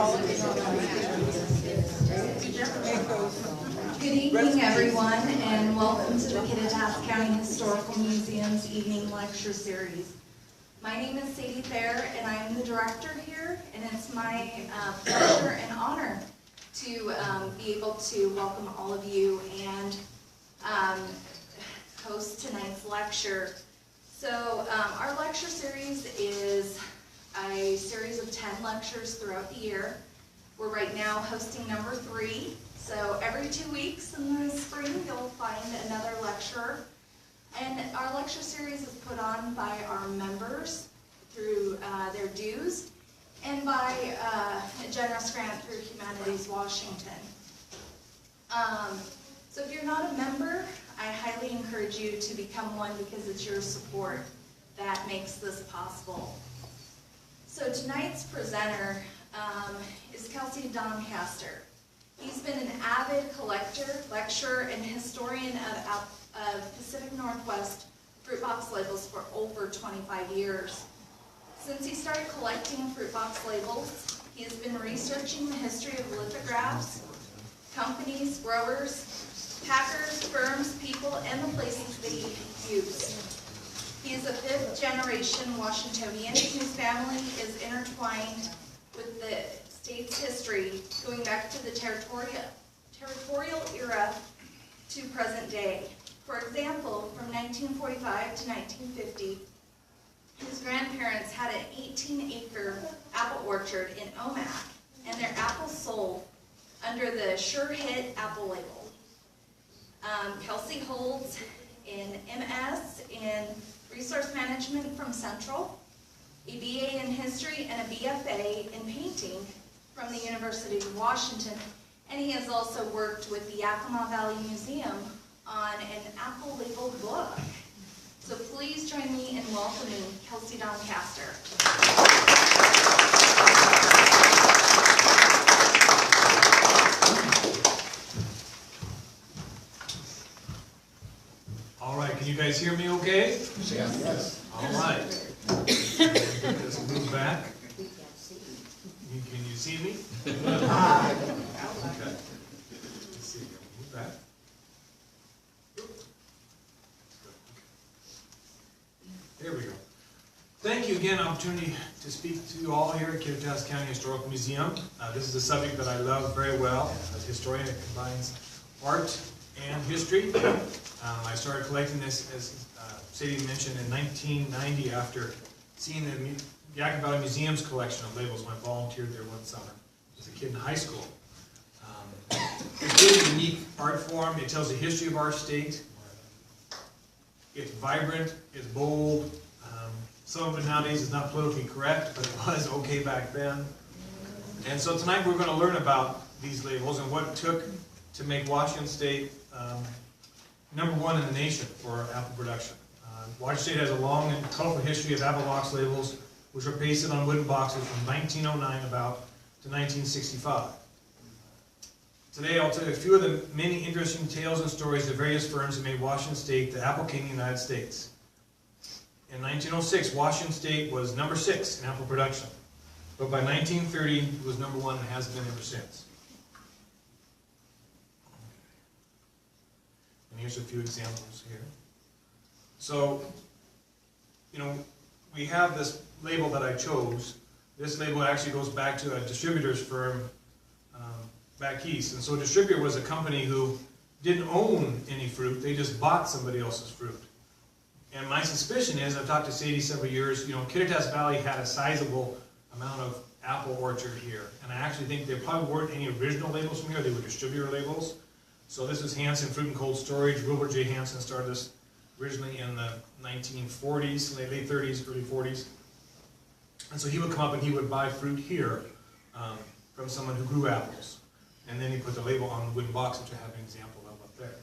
Good evening, everyone, and welcome to the Kittitas County Historical Museum's evening lecture series. My name is Sadie Thayer, and I am the director here, and it's my pleasure and honor to be able to welcome all of you and host tonight's lecture. So our lecture series is a series of 10 lectures throughout the year. We're right now hosting number 3. So every 2 weeks in the spring, you'll find another lecturer. And our lecture series is put on by our members through their dues and by a generous grant through Humanities Washington. So if you're not a member, I highly encourage you to become one because it's your support that makes this possible. So tonight's presenter is Kelsey Doncaster. He's been an avid collector, lecturer, and historian of Pacific Northwest fruit box labels for over 25 years. Since he started collecting fruit box labels, he has been researching the history of lithographs, companies, growers, packers, firms, people, and the places they use. He is a 5th generation Washingtonian whose family is intertwined with the state's history going back to the territorial era to present day. For example, from 1945 to 1950, his grandparents had an 18-acre apple orchard in Omak, and their apples sold under the Sure Hit apple label. Kelsey holds an MS in Resource Management from Central, a BA in History, and a BFA in Painting from the University of Washington, and he has also worked with the Yakima Valley Museum on an apple label book. So please join me in welcoming Kelsey Doncaster. All right, can you guys hear me okay? Yes. All right. Just move back. Can you see me? Okay. Let's see. Move back. There we go. Thank you again, opportunity to speak to you all here at Kittitas County Historical Museum. This is a subject that I love very well. As a historian, it combines art and history. I started collecting this, as Sadie mentioned, in 1990 after seeing the Yakima Valley Museum's collection of labels when I volunteered there one summer as a kid in high school. It's really a unique art form. It tells the history of our state. It's vibrant, it's bold. Some of it nowadays is not politically correct, but it was okay back then. And so tonight we're going to learn about these labels and what it took to make Washington State #1 in the nation for apple production. Washington State has a long and colorful history of apple box labels, which were pasted on wooden boxes from 1909 about to 1965. Today I'll tell you a few of the many interesting tales and stories of various firms that made Washington State the apple king of the United States. In 1906, Washington State was number 6 in apple production, but by 1930 it was #1 and has been ever since. And here's a few examples here. So, we have this label that I chose. This label actually goes back to a distributor's firm back east. And so a distributor was a company who didn't own any fruit, they just bought somebody else's fruit. And my suspicion is, I've talked to Sadie several years, Kittitas Valley had a sizable amount of apple orchard here. And I actually think there probably weren't any original labels from here, they were distributor labels. So this is Hansen Fruit and Cold Storage. Wilbur J. Hansen started this originally in the 1940s, late 30s, early 40s. And so he would come up and he would buy fruit here from someone who grew apples. And then he put the label on the wooden box, which I have an example of up there.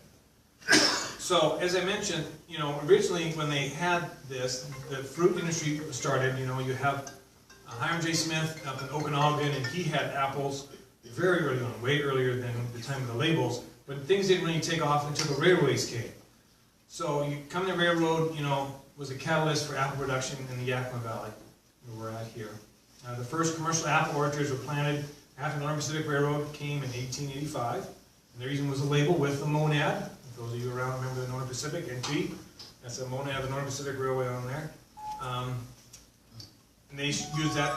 So, as I mentioned, originally when they had this, the fruit industry started. You have Hiram J. Smith up in Okanagan, and he had apples very early on, way earlier than the time of the labels. But things didn't really take off until the railways came. So, coming to railroad, was a catalyst for apple production in the Yakima Valley, where we're at here. The first commercial apple orchards were planted after the Northern Pacific Railroad came in 1885. And the reason was a label with the monad. If those of you around remember the Northern Pacific, NP. That's a monad of the Northern Pacific Railway on there. And they used that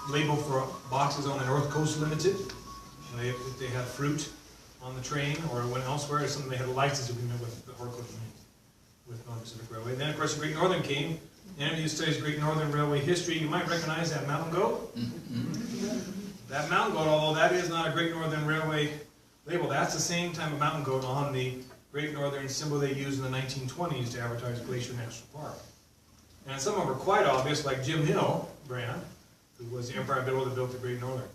label for boxes on the North Coast Limited. And they had fruit on the train or went elsewhere or something. They had a license agreement with the Northern Pacific Railway. Then, of course, the Great Northern came. And if you study Great Northern Railway history, you might recognize that mountain goat. That mountain goat, although that is not a Great Northern Railway label, that's the same type of mountain goat on the Great Northern symbol they used in the 1920s to advertise Glacier National Park. And some of them are quite obvious, like Jim Hill brand, who was the Empire Builder that built the Great Northern.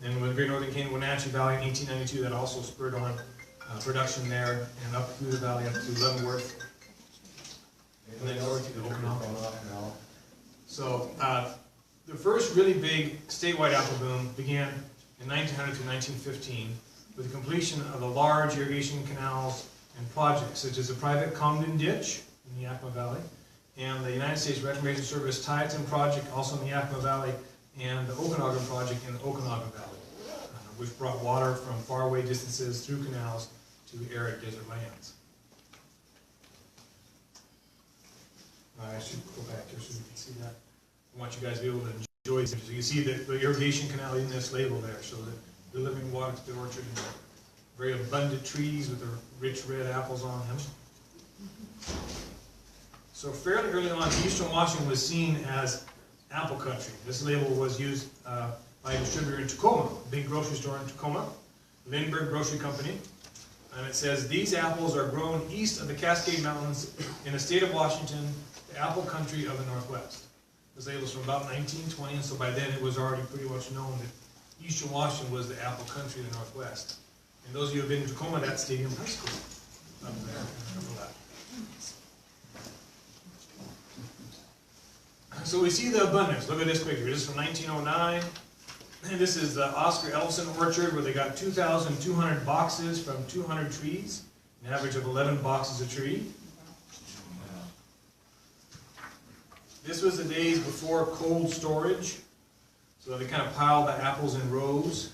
And when the Great Northern came to Wenatchee Valley in 1892, that also spurred on production there and up through the valley up to Leavenworth. And then north to the Omak. So the first really big statewide apple boom began in 1900 to 1915 with the completion of the large irrigation canals and projects, such as the private Congdon Ditch in the Yakima Valley, and the United States Reclamation Service Titan Project, also in the Yakima Valley, and the Okanagan Project in the Okanagan Valley, which brought water from faraway distances through canals to arid desert lands. I should go back here so you can see that. I want you guys to be able to enjoy this. So you see the irrigation canal in this label there, so that delivering water to the orchard and very abundant trees with the rich red apples on them. So fairly early on, Eastern Washington was seen as apple country. This label was used by a distributor in Tacoma, a big grocery store in Tacoma, Lindbergh Grocery Company. And it says, these apples are grown east of the Cascade Mountains in the state of Washington, the apple country of the Northwest. This label is from about 1920, and so by then it was already pretty much known that Eastern Washington was the apple country of the Northwest. And those of you who have been in Tacoma, that's Stadium High School up there. Remember that. So we see the abundance. Look at this picture. This is from 1909. And this is the Oscar Ellison Orchard, where they got 2,200 boxes from 200 trees, an average of 11 boxes a tree. This was the days before cold storage, so they kind of piled the apples in rows.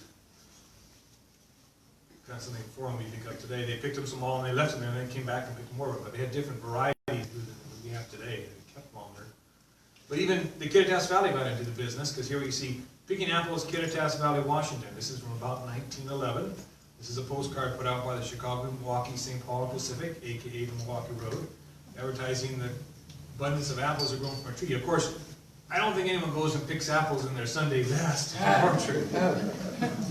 Kind of something for them we pick up today. They picked up some all and they left them there, and then came back and picked more of them. But they had different varieties than we have today. They kept longer. But even the Kittitas Valley got into the business, because here we see Picking Apples, Kittitas Valley, Washington. This is from about 1911. This is a postcard put out by the Chicago, Milwaukee, St. Paul Pacific, aka the Milwaukee Road, advertising the abundance of apples are grown from a tree. Of course, I don't think anyone goes and picks apples in their Sunday best in the orchard.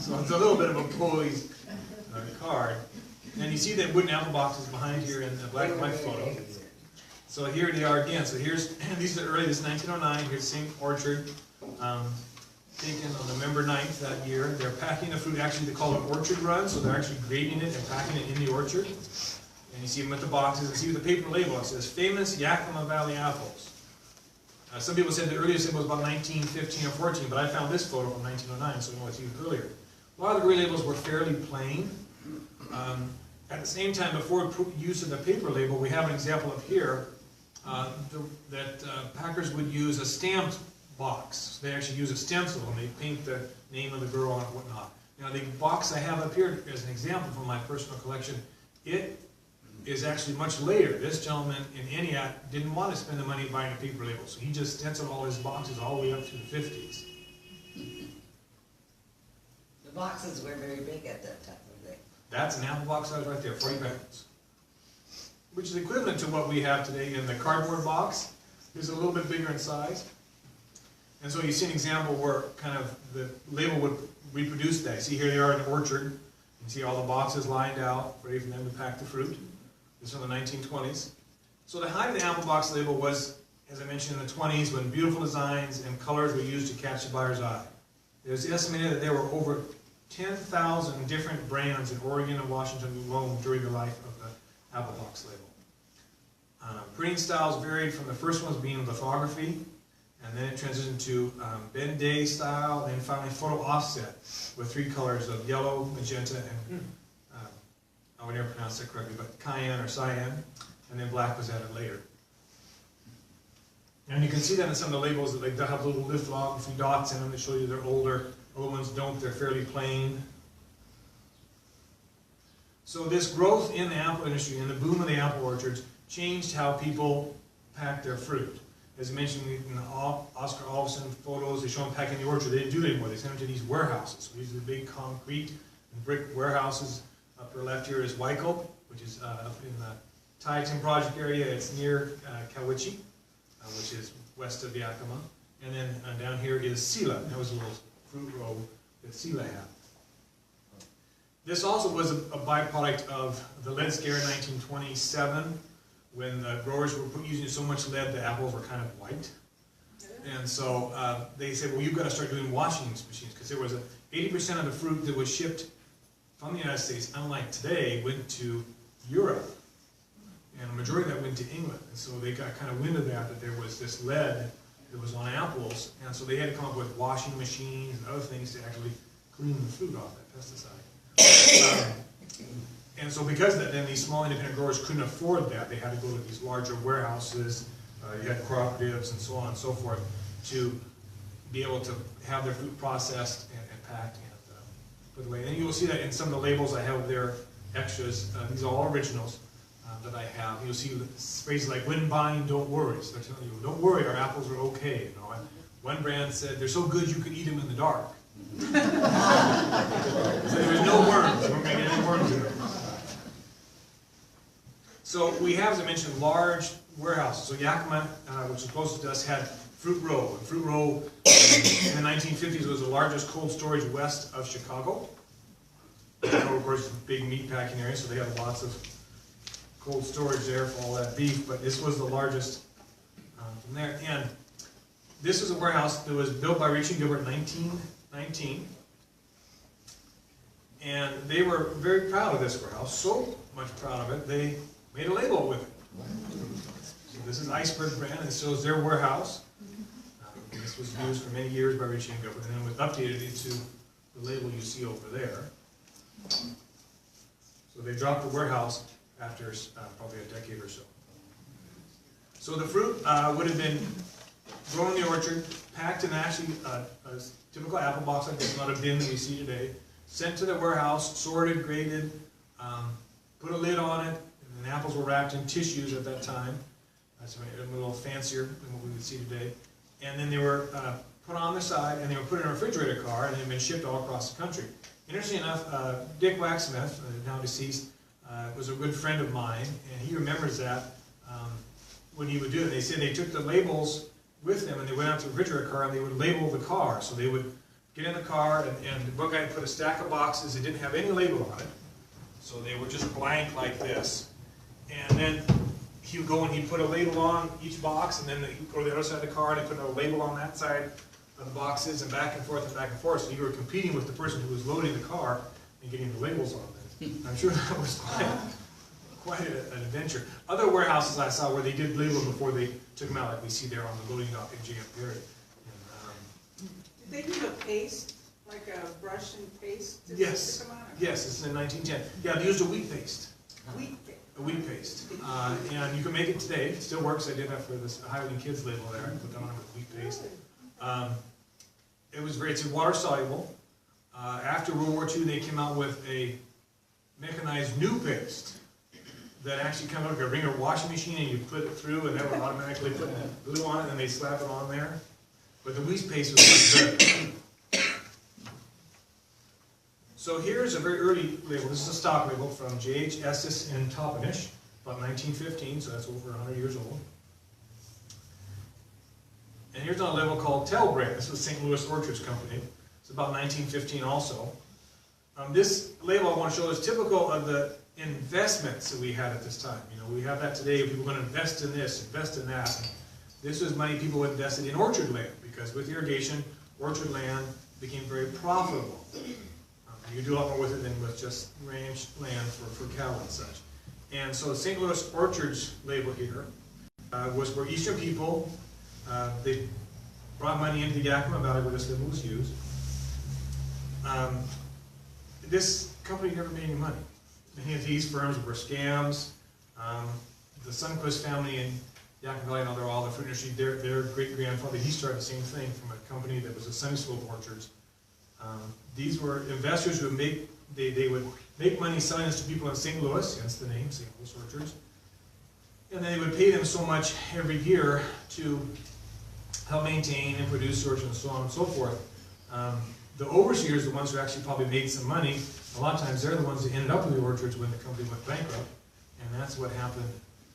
So it's a little bit of a posed card. And you see the wooden apple boxes behind here in the black and white photo. So here they are again. So here's, these are early, this is 1909. Here's the same orchard. Taken on November 9th that year. They're packing the fruit, actually they call it orchard run, so they're actually grading it and packing it in the orchard. And you see them with the boxes, and see with the paper label, it says, famous Yakima Valley apples. Some people said the earliest it was about 1915 or 14, but I found this photo from 1909, so I know it's even earlier. A lot of the relabels were fairly plain. At the same time, before use of the paper label, we have an example of here that packers would use a stamped box. They actually use a stencil and they paint the name of the girl on it and whatnot. Now the box I have up here as an example from my personal collection, it is actually much later. This gentleman in Entice didn't want to spend the money buying a paper label, so he just stenciled all his boxes all the way up through the 50s. The boxes were very big at that time, were they? That's an apple box size right there, 40 pounds. Which is equivalent to what we have today in the cardboard box. It's a little bit bigger in size. And so you see an example where kind of the label would reproduce that. See here they are in the orchard. You see all the boxes lined out, ready for them to pack the fruit. This is from the 1920s. So the height of the apple box label was, as I mentioned, in the 20s when beautiful designs and colors were used to catch the buyer's eye. It was estimated that there were over 10,000 different brands in Oregon and Washington alone during the life of the apple box label. Printing styles varied from the first ones being lithography, and then it transitioned to Ben-Day style, and then finally photo offset with 3 colors of yellow, magenta, and I would never pronounce that correctly, but cayenne or cyan, and then black was added later. And you can see that in some of the labels that they have little lithography dots in them that show you they're older Other ones don't, they're fairly plain. So this growth in the apple industry and the boom of the apple orchards changed how people pack their fruit. As I mentioned in the Oscar Alvison photos, they show them packing the orchard. They didn't do it anymore. They sent them to these warehouses. So these are the big concrete and brick warehouses. Upper left here is Wycope, which is up in the Dayton project area. It's near Kelsey, which is west of Yakima. And then down here is Sela. That was a little fruit row that Sela had. This also was a byproduct of the lead scare in 1927, when the growers were using so much lead, the apples were kind of white. And so they said, well, you've got to start doing washing machines, because there was 80% of the fruit that was shipped from the United States, unlike today, went to Europe. And the majority of that went to England. And so they got kind of wind of that there was this lead that was on apples. And so they had to come up with washing machines and other things to actually clean the fruit off that pesticide. And so because of that, then these small independent growers couldn't afford that. They had to go to these larger warehouses, you had cooperatives and so on and so forth, to be able to have their fruit processed and packed and put away. And you'll see that in some of the labels I have there, extras. These are all originals that I have. You'll see phrases like, when buying, don't worry. So they're telling you, don't worry, our apples are okay. You know? And one brand said, they're so good you could eat them in the dark. So there was no worms. We weren't going to get any worms in them. So we have, as I mentioned, large warehouses. So Yakima, which is closest to us, had Fruit Row. And Fruit Row in the 1950s was the largest cold storage west of Chicago. Chicago, of course, is a big meat packing area, so they had lots of cold storage there for all that beef. But this was the largest from there. And this is a warehouse that was built by Rich and Gilbert in 1919. And they were very proud of this warehouse, so much proud of it, they made a label with it. So this is Iceberg brand, and shows their warehouse. This was used for many years by Rich and Gilbert, and then was updated into the label you see over there. So they dropped the warehouse after probably a decade or so. So the fruit would have been grown in the orchard, packed in actually a typical apple box like this, not a bin that we see today, sent to the warehouse, sorted, graded, put a lid on it, and the apples were wrapped in tissues at that time. That's a little fancier than what we would see today. And then they were put on the side, and they were put in a refrigerator car, and they've been shipped all across the country. Interesting enough, Dick Waxsmith, now deceased, was a good friend of mine, and he remembers that when he would do it. They said they took the labels with them, and they went out to the refrigerator car, and they would label the car. So they would get in the car, and the book guy put a stack of boxes that didn't have any label on it. So they were just blank like this. And then he would go and he'd put a label on each box, and then he'd go to the other side of the car and he'd put a label on that side of the boxes, and back and forth and back and forth. So you were competing with the person who was loading the car and getting the labels on it. I'm sure that was quite an adventure. Other warehouses I saw where they did label before they took them out, like we see there on the loading dock in JM Perry. Did they use a paste, like a brush and paste? Yes. Yes, it's in 1910. Yeah, they used a wheat paste. Wheat paste. A wheat paste. And you can make it today. It still works. I did that for this Highland Kids label there. I put that on with wheat paste. It was very, it's water soluble. After World War II, they came out with a mechanized new paste that actually comes out like a Ringer washing machine, and you put it through, and that would automatically put glue on it, and they slap it on there. But the wheat paste was much better. So here's a very early label. This is a stock label from J.H. Estes in Toppenish, about 1915, so that's over 100 years old. And here's another label called Tell Brand. This was St. Louis Orchards Company. It's about 1915 also. This label I want to show is typical of the investments that we had at this time. You know, we have that today. People are going to invest in this, invest in that. And this was money people invested in orchard land, because with irrigation, orchard land became very profitable. You do a lot more with it than with just ranch land for cattle and such. And so the St. Louis Orchards label here was for Eastern people. They brought money into the Yakima Valley where this label was used. This company never made any money. Many of these firms were scams. The Sunquist family in Yakima Valley, and all the fruit industry, their great-grandfather, he started the same thing from a company that was a Sunny Slope Orchards These were investors who would they would make money selling this to people in St. Louis, hence the name, St. Louis orchards. And then they would pay them so much every year to help maintain and produce orchards and so on and so forth. The overseers, the ones who actually probably made some money, a lot of times they're the ones that ended up with the orchards when the company went bankrupt. And that's what happened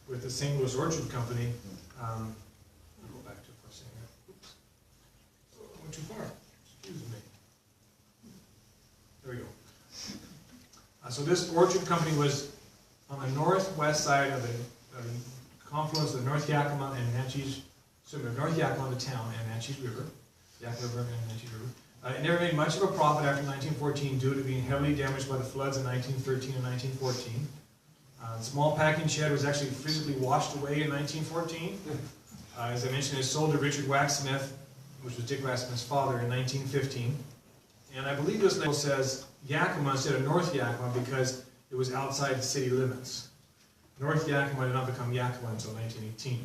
with the St. Louis Orchard Company. I'll go back to it for a second. Oops. I went too far. Excuse me. There we go. So this orchard company was on the northwest side of the confluence of the North Yakima and Natchez, so the North Yakima, the town, and Natchez River, Yakima River and Natchez River. It never made much of a profit after 1914 due to being heavily damaged by the floods in 1913 and 1914. The small packing shed was actually physically washed away in 1914. As I mentioned, it sold to Richard Waxsmith, which was Dick Waxsmith's father, in 1915. And I believe this label says Yakima instead of North Yakima because it was outside the city limits. North Yakima did not become Yakima until 1918.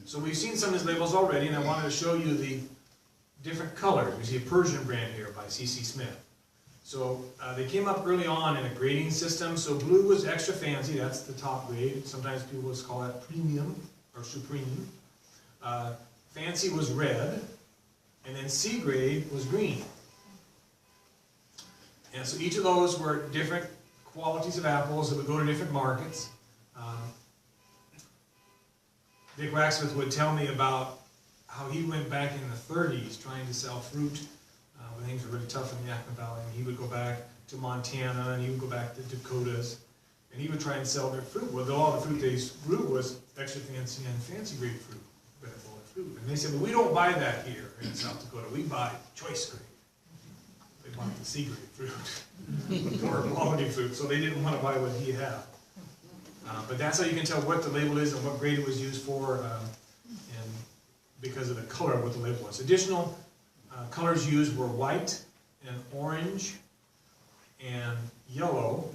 So we've seen some of these labels already, and I wanted to show you the different colors. We see a Persian brand here by C.C. Smith. So they came up early on in a grading system. So blue was extra fancy, that's the top grade. Sometimes people just call that premium or supreme. Fancy was red, and then C grade was green. And so each of those were different qualities of apples that would go to different markets. Dick Waxsmith would tell me about how he went back in the 30s trying to sell fruit when things were really tough in the Yakima Valley. And he would go back to Montana, and he would go back to Dakotas, and he would try and sell their fruit. Well, all the fruit they grew was extra fancy and fancy grade fruit. And they said, well, we don't buy that here in South Dakota. We buy choice grade. They bought the C grade fruit, or quality fruit, so they didn't want to buy what he had. But that's how you can tell what the label is and what grade it was used for, and because of the color of what the label was. Additional colors used were white and orange and yellow.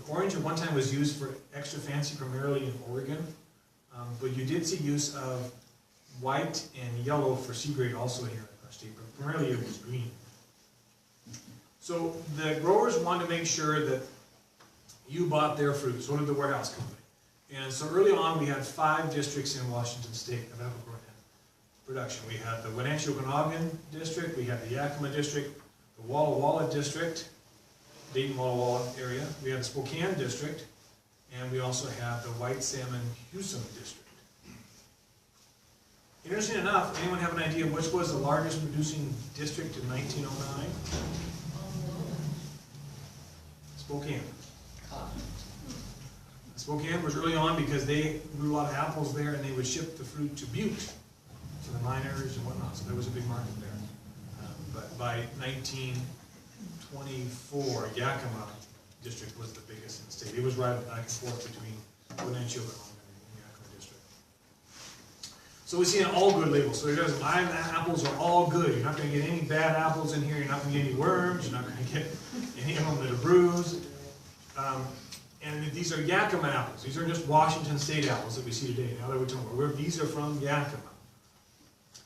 Orange at one time was used for extra fancy, primarily in Oregon, but you did see use of white and yellow for C grade also here in our state, but primarily it was green. So the growers wanted to make sure that you bought their fruit, so did the warehouse company. And so early on we had 5 districts in Washington state of apple growing production. We had the Wenatchee district, we had the Yakima district, the Walla Walla district, Dayton Walla Walla area, we had the Spokane district, and we also had the White Salmon Houston district. Interesting enough, anyone have an idea which was the largest producing district in 1909? Spokane. Spokane was early on because they grew a lot of apples there, and they would ship the fruit to Butte to the miners and whatnot, so there was a big market there. But by 1924, Yakima district was the biggest in the state. It was right back and forth between Wenatchee and Yakima district. So we see an all good label. So it does, my apples are all good. You're not going to get any bad apples in here. You're not going to get any worms. You're not going to get any of them that are bruised. And these are Yakima apples. These are just Washington state apples that we see today. Now that we're talking about, these are from Yakima.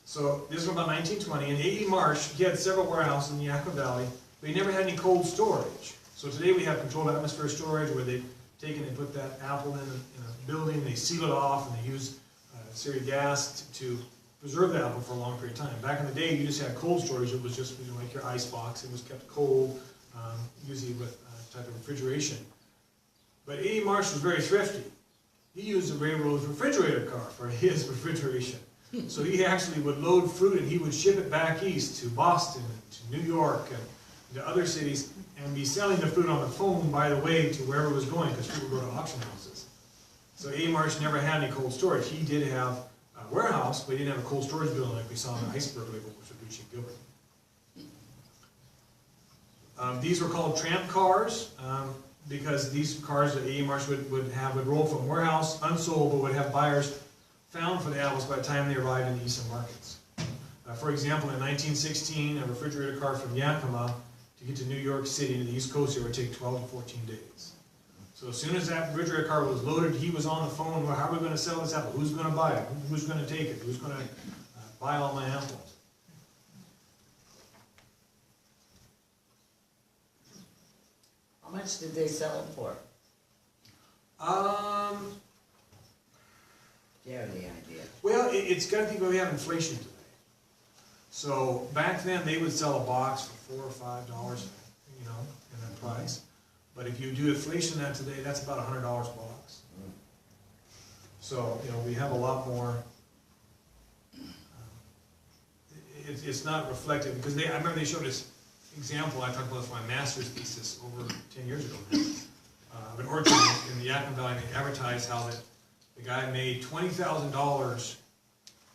So this was about 1920, and A.E. Marsh, he had several warehouses in the Yakima Valley, but he never had any cold storage. So today we have controlled atmosphere storage where they take and they put that apple in a building, they seal it off, and they use Syria gas to preserve the apple for a long period of time. Back in the day, you just had cold storage. It was just like your ice box. It was kept cold, usually with a type of refrigeration. But A.E. Marsh was very thrifty. He used the railroad's refrigerator car for his refrigeration. So he actually would load fruit and he would ship it back east to Boston, and to New York, and to other cities, and be selling the fruit on the phone by the way to wherever it was going, because people would go to auction houses. So A.E. Marsh never had any cold storage. He did have a warehouse, but he didn't have a cold storage building like we saw in the iceberg label, which was Gucci Gilbert. These were called tramp cars. Because these cars that A.E. Marsh would roll from warehouse unsold, but would have buyers found for the apples by the time they arrived in the eastern markets. For example, in 1916, a refrigerator car from Yakima to get to New York City to the East Coast, it would take 12 to 14 days. So as soon as that refrigerator car was loaded, he was on the phone. Well, how are we going to sell this apple? Who's going to buy it? Who's going to take it? Who's going to buy all my apples? much did they sell them for? Do you have any idea? Well, it's got to think we have inflation today. So back then, they would sell a box for $4 or $5, you know, in that price. But if you do inflation that today, that's about $100 a box. So, you know, we have a lot more. It's not reflective, because I remember they showed this example, I talked about this for my master's thesis over 10 years ago now, of an orchard in the Yakima Valley. They advertised how that the guy made $20,000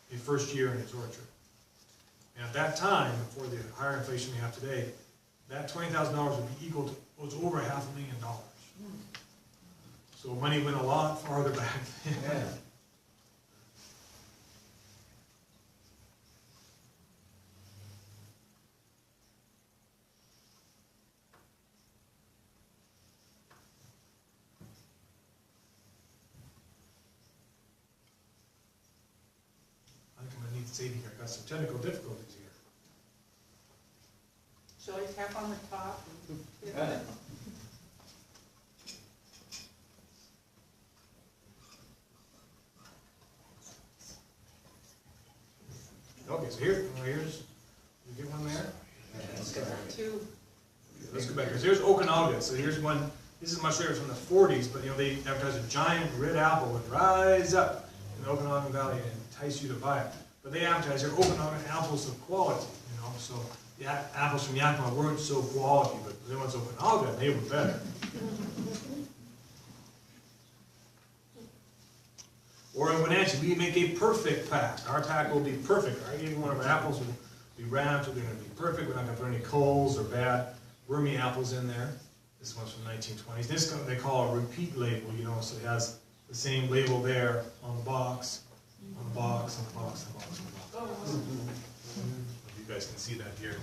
the first year in his orchard. And at that time, before the higher inflation we have today, that $20,000 would be equal to, was over $500,000. So money went a lot farther back then. Yeah. I think I'm gonna need saving here. I've got some technical difficulties here. Shall I tap on the top? Right. Okay, so here's, you get one there? Let's go. Two. Let's go back here. So here's Okanagan. So here's one, this is much later, from the 40s, but you know, they advertised a giant red apple would rise up in the Okanagan Valley and entice you to buy it. But they advertised their Okanagan apples of quality, you know, so the apples from Yakima weren't so quality, but the ones Okanagan, they were better. Or in Wenatchee, we make a perfect pack. Our pack will be perfect. Every one of our apples will be wrapped, they're going to be perfect. We're not going to put any coals or bad wormy apples in there. This one's from the 1920s. This they call a repeat label, you know, so it has the same label there on the box, on the box, on the box, on the box, on the box. You guys can see that here.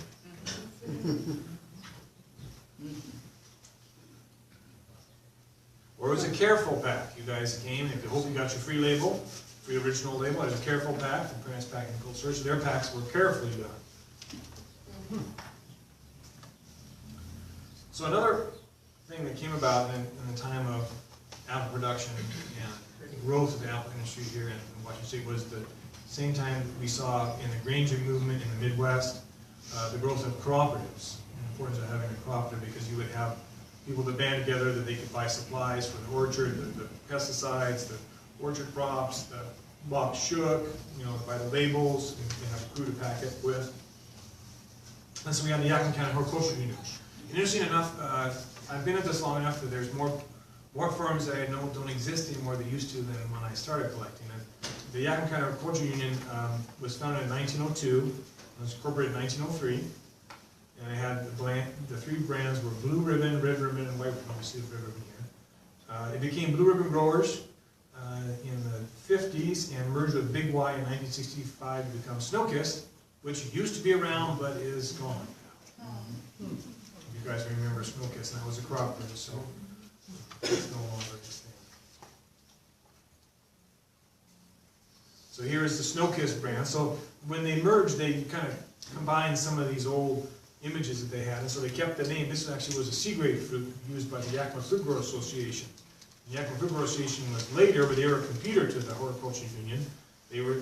Or it was a careful pack. You guys came, if you hope you got your free label, free original label. It was a careful pack from Parents Packing and Cold Storage. Their packs were carefully done. So another thing that came about in the time of apple production and the growth of the apple industry here in Washington State was the same time we saw in the Granger movement in the Midwest, the growth of cooperatives, and the importance of having a cooperative, because you would have people that band together that they could buy supplies for the orchard, the pesticides, the orchard crops, the box shook, you know, buy the labels, and have a crew to pack it with. And so we have the Yakima County Horticulture Union. And interesting enough, I've been at this long enough that there's more firms that I know don't exist anymore than used to than when I started collecting. And the Yakima County Horticulture Union was founded in 1902. It was incorporated in 1903. And I had the three brands were Blue Ribbon, Red Ribbon, and White Ribbon. You see the Red Ribbon here. It became Blue Ribbon Growers in the 50s and merged with Big Y in 1965 to become Snowkist, which used to be around but is gone now. If you guys remember Snowkist, and that was a cooperative, so it's no longer this thing. So here is the Snowkist brand. So when they merged, they kind of combined some of these old images that they had, and so they kept the name. This actually was a C-grade fruit used by the Yakima Fruit Growers Association. The Yakima Fruit Growers Association was later, but they were a competitor to the Horticulture Union. They were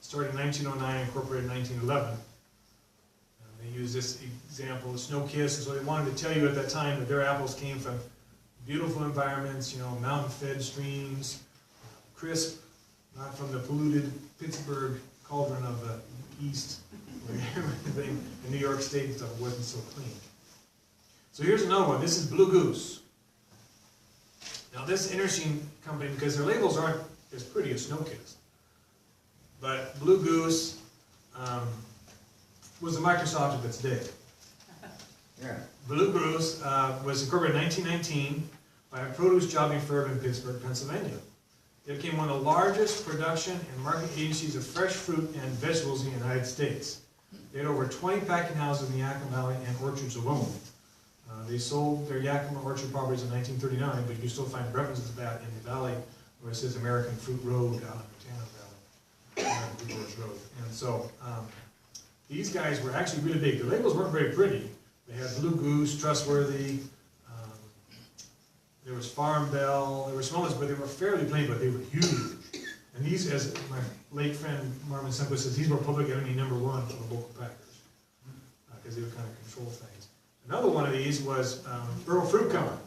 started in 1909, incorporated in 1911. They used this example of Snowkist, and so they wanted to tell you at that time that their apples came from beautiful environments, you know, mountain-fed streams, crisp, not from the polluted Pittsburgh cauldron of the East, where everything in New York State and stuff wasn't so clean. So here's another one. This is Blue Goose. Now this is an interesting company because their labels aren't as pretty as Snowkist. But Blue Goose was the Microsoft of its day. Yeah. Blue Goose was incorporated in 1919 by a produce jobbing firm in Pittsburgh, Pennsylvania. It became one of the largest production and marketing agencies of fresh fruit and vegetables in the United States. They had over 20 packing houses in the Yakima Valley and orchards alone. They sold their Yakima orchard properties in 1939, but you can still find references to that in the valley where it says American Fruit Road out in Montana Valley, American Fruit Road Road. And so these guys were actually really big. The labels weren't very pretty. They had Blue Goose, Trustworthy, there was Farm Bell, there were small ones, but they were fairly plain, but they were huge. And these, as my late friend Marvin Semple says, these were public enemy #1 for the local packers, because they would kind of control things. Another one of these was Earl Fruit Company.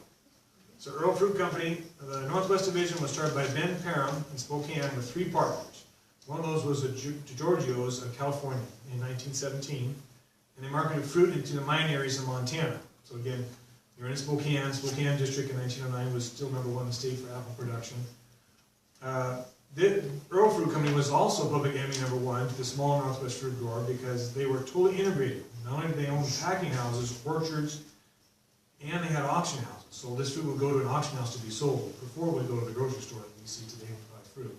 So Earl Fruit Company, the Northwest Division was started by Ben Parham in Spokane with 3 partners. One of those was the DeGiorgio's of California in 1917, and they marketed fruit into the mine areas in Montana. So again, you're in Spokane District in 1909 was still #1 in the state for apple production. The Earl Fruit Company was also public enemy #1 to the small Northwest fruit grower because they were totally integrated. Not only did they own packing houses, orchards, and they had auction houses. So this fruit would go to an auction house to be sold. Before it would go to the grocery store that you see today when you buy fruit.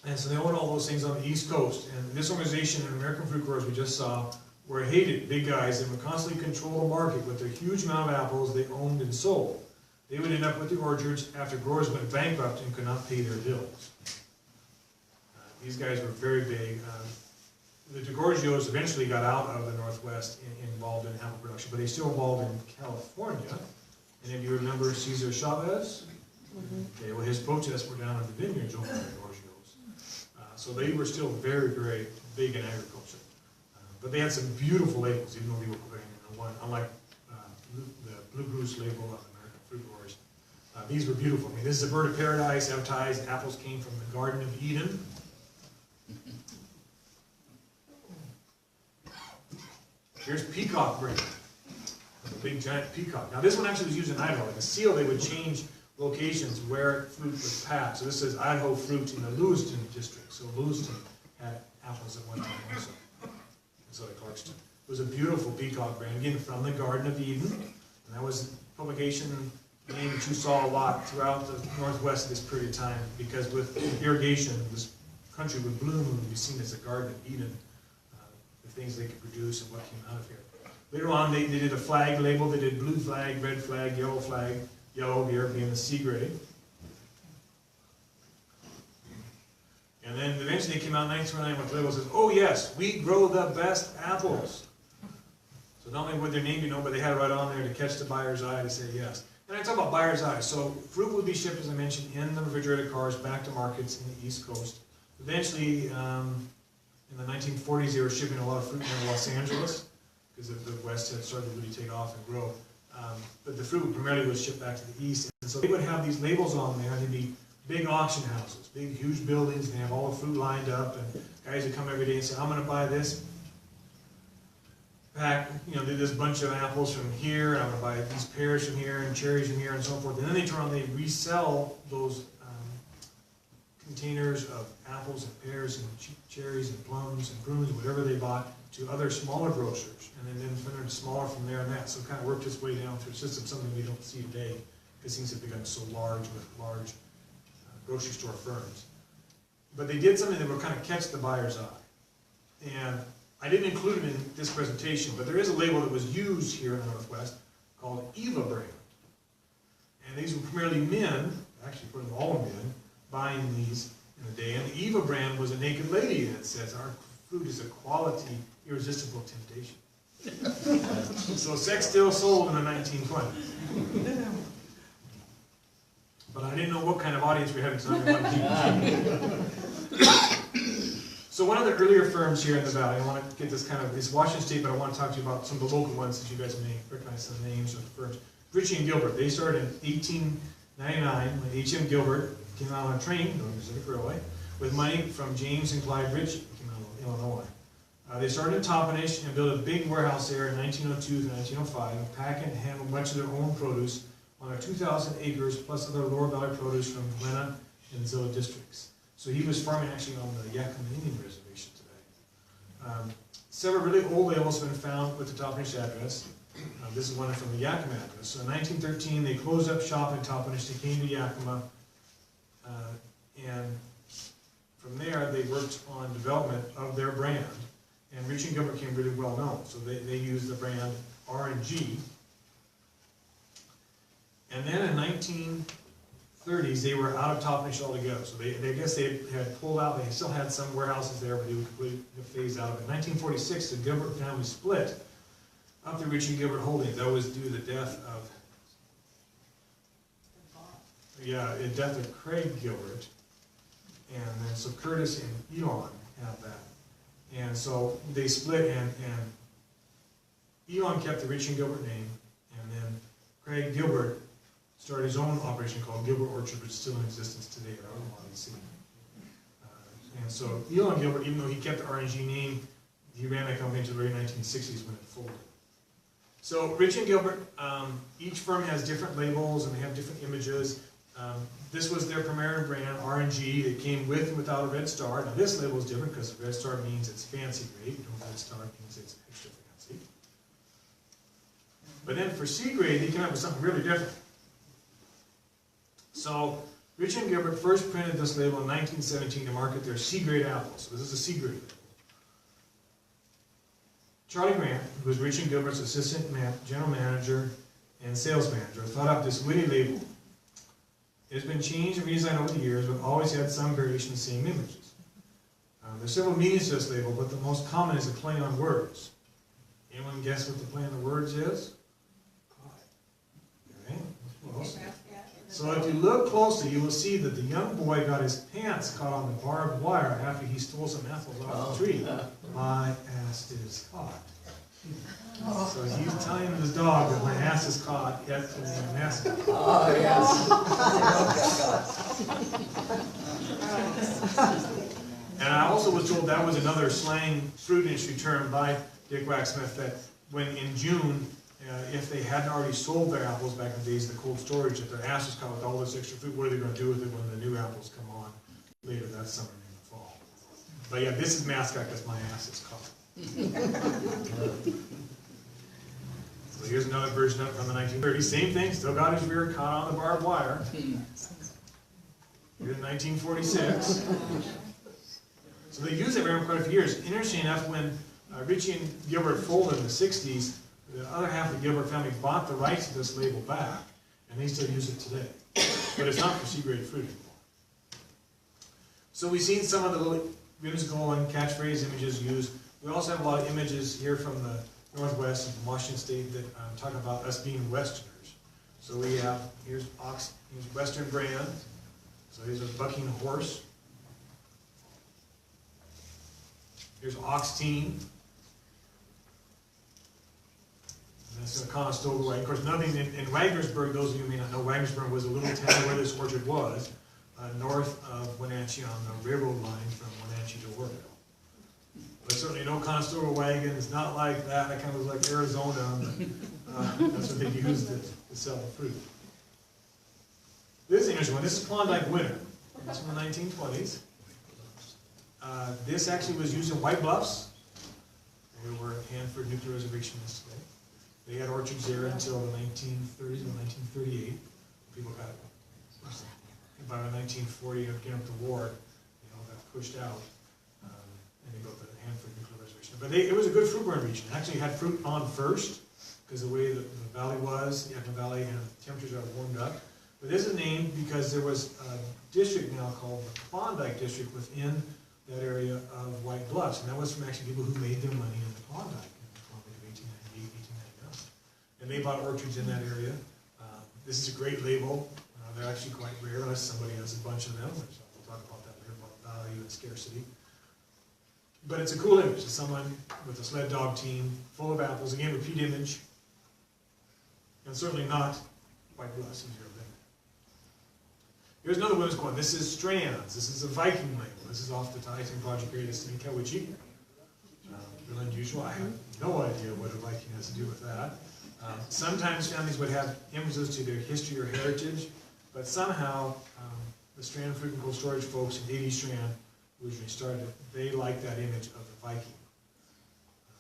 And so they owned all those things on the East Coast. And this organization and American Fruit Growers we just saw were hated big guys and would constantly control the market with their huge amount of apples they owned and sold. They would end up with the orchards after growers went bankrupt and could not pay their bills. These guys were very big. The DeGiorgio's eventually got out of the Northwest involved in apple production, but they still involved in California. And if you remember Cesar Chavez, okay, well his protests were down in the vineyards over the DeGiorgio's. So they were still very, very big in agriculture. But they had some beautiful labels, even though they were putting in one, unlike the Blue Goose label of American Fruit Growers. These were beautiful. I mean, this is a bird of paradise, advertise, apples came from the Garden of Eden. Here's peacock brand, a big giant peacock. Now this one actually was used in Idaho. Like a seal, they would change locations where fruit was packed. So this is Idaho fruit in the Lewiston district. So Lewiston had apples at one time also. And so did Clarkston. It was a beautiful peacock brand, again from the Garden of Eden. And that was a publication name that you saw a lot throughout the Northwest at this period of time, because with irrigation, this country would bloom and would be seen as a Garden of Eden. Things they could produce and what came out of here. Later on, they did a flag label. They did blue flag, red flag, yellow here being the C grade. And then eventually they came out in 1909 with labels that says, oh yes, we grow the best apples. So not only would their name be known, but they had it right on there to catch the buyer's eye to say yes. And I talk about buyer's eye. So fruit would be shipped, as I mentioned, in the refrigerated cars back to markets in the East Coast. Eventually, in the 1940s, they were shipping a lot of fruit into Los Angeles because the West had started to really take off and grow. But the fruit primarily was shipped back to the East. And so they would have these labels on there, and they'd be big auction houses, big, huge buildings, and they have all the fruit lined up, and guys would come every day and say, I'm going to buy this pack, this bunch of apples from here, and I'm going to buy these pears from here, and cherries from here, and so forth. And then they turn around and they resell those containers of apples and pears and cherries and plums and prunes, whatever they bought, to other smaller grocers, and then further smaller from there and that. So it kind of worked its way down through a system, something we don't see today, because things have become so large with large grocery store firms. But they did something that would kind of catch the buyer's eye. And I didn't include it in this presentation, but there is a label that was used here in the Northwest called Eva brand. And these were primarily men, actually probably all men, buying these in the day. And the Eva brand was a naked lady that says, our fruit is a quality, irresistible temptation. So sex still sold in the 1920s. But I didn't know what kind of audience we had, so I didn't want to So one of the earlier firms here in the Valley, I want to get this it's Washington State, but I want to talk to you about some of the local ones that you guys may recognize the names of the firms. Ritchie and Gilbert, they started in 1899 when H.M. Gilbert came out on a train, going to Pacific Railway, with money from James and Clyde Ritchie, who came out of Illinois. They started in Toppenish and built a big warehouse there in 1902 to 1905, pack and handle much of their own produce on 2,000 acres, plus other lower valley produce from Glenna and Zilla districts. So he was farming actually on the Yakima Indian Reservation today. Several really old labels have been found with the Toppenish address. This is one from the Yakima address. So in 1913, they closed up shop in Toppenish. They came to Yakima, and from there, they worked on development of their brand. And Ritchie and Gilbert became really well known. So they used the brand R&G. And then in 1930s, they were out of Toppenish altogether. So I guess they had pulled out. They still had some warehouses there, but they were completely phased out of it. In 1946, the Gilbert family split up the Ritchie and Gilbert holdings. That was due to the death of Yeah, the death of Craig Gilbert, and then so Curtis and Elon have that. And so they split, and Elon kept the Rich and Gilbert name, and then Craig Gilbert started his own operation called Gilbert Orchard, which is still in existence today at ROC. And so Elon Gilbert, even though he kept the RNG name, he ran that company until the early 1960s when it folded. So Rich and Gilbert, each firm has different labels and they have different images. This was their premier brand, RNG. It came with and without a red star. Now this label is different because the red star means it's fancy grade. No red star means it's extra fancy. But then for C grade, he came up with something really different. So Rich and Gilbert first printed this label in 1917 to market their C grade apples. So this is a C grade label. Charlie Grant, who was Rich and Gilbert's assistant general manager and sales manager, thought up this witty label. It has been changed and redesigned over the years, but always had some variation of the same images. There's several meanings to this label, but the most common is a play on words. Anyone guess what the play on the words is? Okay. Close. So if you look closely, you will see that the young boy got his pants caught on the barbed wire after he stole some apples off the tree. My ass is caught. So he's telling his dog that my ass is caught, yet it's a mess. Oh, yes. And I also was told that was another slang fruit industry term by Dick Waxsmith, that when in June, if they hadn't already sold their apples back in the days of the cold storage, if their ass was caught with all this extra fruit, what are they going to do with it when the new apples come on later that summer and in the fall? But yeah, this is mascot because my ass is caught. So here's another version of it from the 1930s. Same thing, still got his rear caught on the barbed wire. Here's 1946. So they used it around quite a few years. Interesting enough, when Richie and Gilbert folded in the 60s, the other half of the Gilbert family bought the rights to this label back, and they still use it today. But it's not for C-grade fruit anymore. So we've seen some of the little whimsical and catchphrase images used. We also have a lot of images here from the Northwest and from Washington State that talk about us being Westerners. So we have, here's Western brand. So here's a bucking horse. Here's ox team. That's a Conestoga way. Of course, nothing in Wagnersburg, those of you who may not know, Wagnersburg was a little town where this orchard was, north of Wenatchee on the railroad line from Wenatchee to Oroville. But certainly no Conestoga wagons, not like that. It kind of was like Arizona. That's what they used to sell the fruit. This is an interesting one. This is Klondike Winter. It's from the 1920s. This actually was used in White Bluffs. They were at Hanford Nuclear Reservation yesterday. They had orchards there until the 1930s or 1938. People got, by the 1940, getting up the war, got pushed out, and they built the Hanford Nuclear Reservation. But it was a good fruit growing region. It actually had fruit on first, because the way the valley was, the Yakima Valley, and the temperatures are warmed up. But this is named because there was a district now called the Klondike District within that area of White Bluffs. And that was from actually people who made their money in the Klondike in the Klondike of 1898, 1899. And they bought orchards in that area. This is a great label. They're actually quite rare unless somebody has a bunch of them, which we'll talk about that later, about value and scarcity. But it's a cool image. It's someone with a sled dog team, full of apples. Again, repeat image. And certainly not White Bluffs. Here's another whimsical one. This is Strands. This is a Viking label. This is off the Titan Project Greatest in Kelsey. Really unusual. I have no idea what a Viking has to do with that. Sometimes families would have images to their history or heritage, but somehow the Strand Fruit and Cold Storage folks in 80 Strand, who originally started it, they liked that image of the Viking.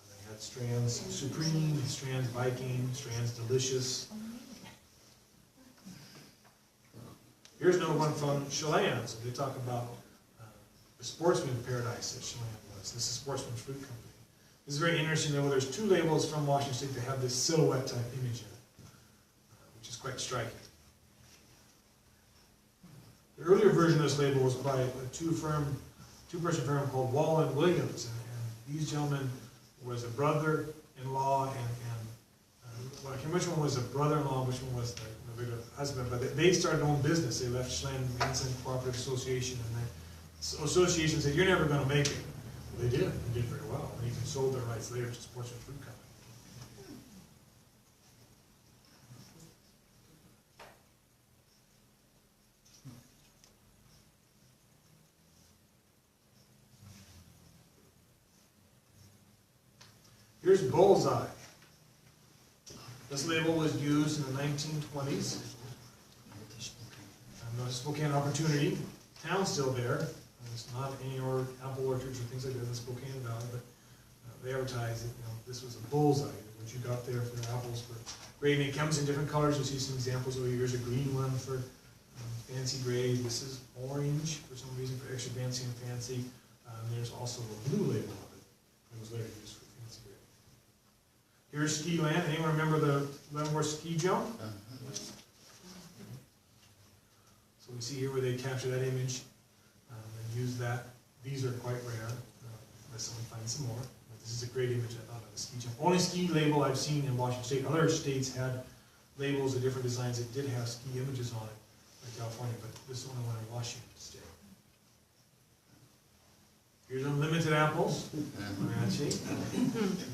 They had Strands Supreme, Strands Viking, Strands Delicious. Here's another one from Chelan's. They talk about the sportsman paradise that Chelan was. This is Sportsman's Fruit Company. This is very interesting, though. There's two labels from Washington State that have this silhouette type image in it, which is quite striking. The earlier version of this label was by a two-person firm called Wall and Williams, and these gentlemen was a brother-in-law and well, I can't remember which one was the brother-in-law, which one was the regular husband, but they started their own business. They left Schland Manson Cooperative Association, and the association said, "You're never going to make it." Well, they did. They did very well. They even sold their rights later to Sportsman Fruit Company. Here's Bullseye. This label was used in the 1920s. Notice Spokane Opportunity. Town's still there. It's not any apple orchards or things like that in the Spokane Valley, but they advertised it. This was a bullseye, what you got there for the apples for grading. It comes in different colors. You see some examples over here. Here's a green one for fancy grade. This is orange for some reason for extra fancy and fancy. There's also a blue label of it. It was later used for fancy grade. Here's Ski Land. Anyone remember the Leavenworth ski jump? So we see here where they capture that image and use that. These are quite rare, unless someone finds some more. But this is a great image, I thought, of the ski jump. Only ski label I've seen in Washington State. Other states had labels of different designs that did have ski images on it, like California, but this is the only one in Washington State. Here's unlimited apples. Wenatchee.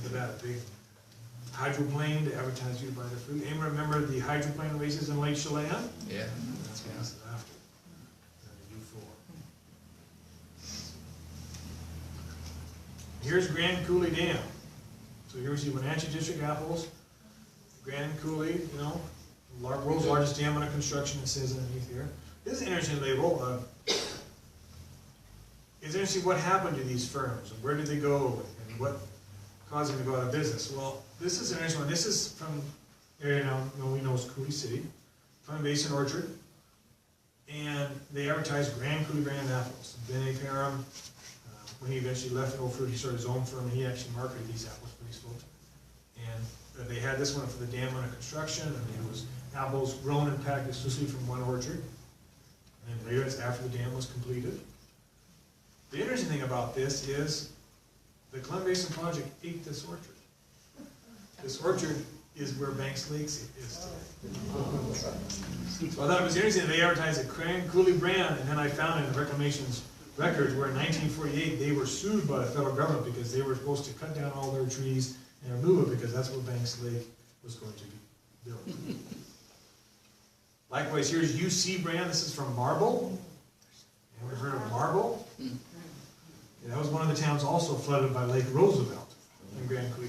Look at that big hydroplane to advertise you to buy the fruit. Anyone remember the hydroplane races in Lake Chelan? Yeah. That's what this is after. U4. Here's Grand Coulee Dam. So here we see Wenatchee District apples. Grand Coulee, world's largest dam under construction, it says underneath here. This is an interesting label. It's interesting what happened to these firms, and where did they go, and what caused them to go out of business. Well, this is an interesting one. This is from area now we know as Coulee City, from Basin Orchard, and they advertised Grand Coulee brand apples. Ben A. Parham, when he eventually left Old Fruit, he started his own firm, and he actually marketed these apples for these folks. And they had this one for the dam under construction, and it was apples grown and packed exclusively from one orchard. And then later, it's after the dam was completed. The interesting thing about this is the Clem Basin Project ate this orchard. This orchard is where Banks Lakes is today. So I thought it was interesting that they advertised a Grand Coulee brand, and then I found in the Reclamation's records where in 1948 they were sued by the federal government because they were supposed to cut down all their trees and remove it because that's where Banks Lake was going to be built. Likewise, here's UC brand. This is from Marble. Ever heard of Marble? Yeah, that was one of the towns also flooded by Lake Roosevelt in Grand Coulee.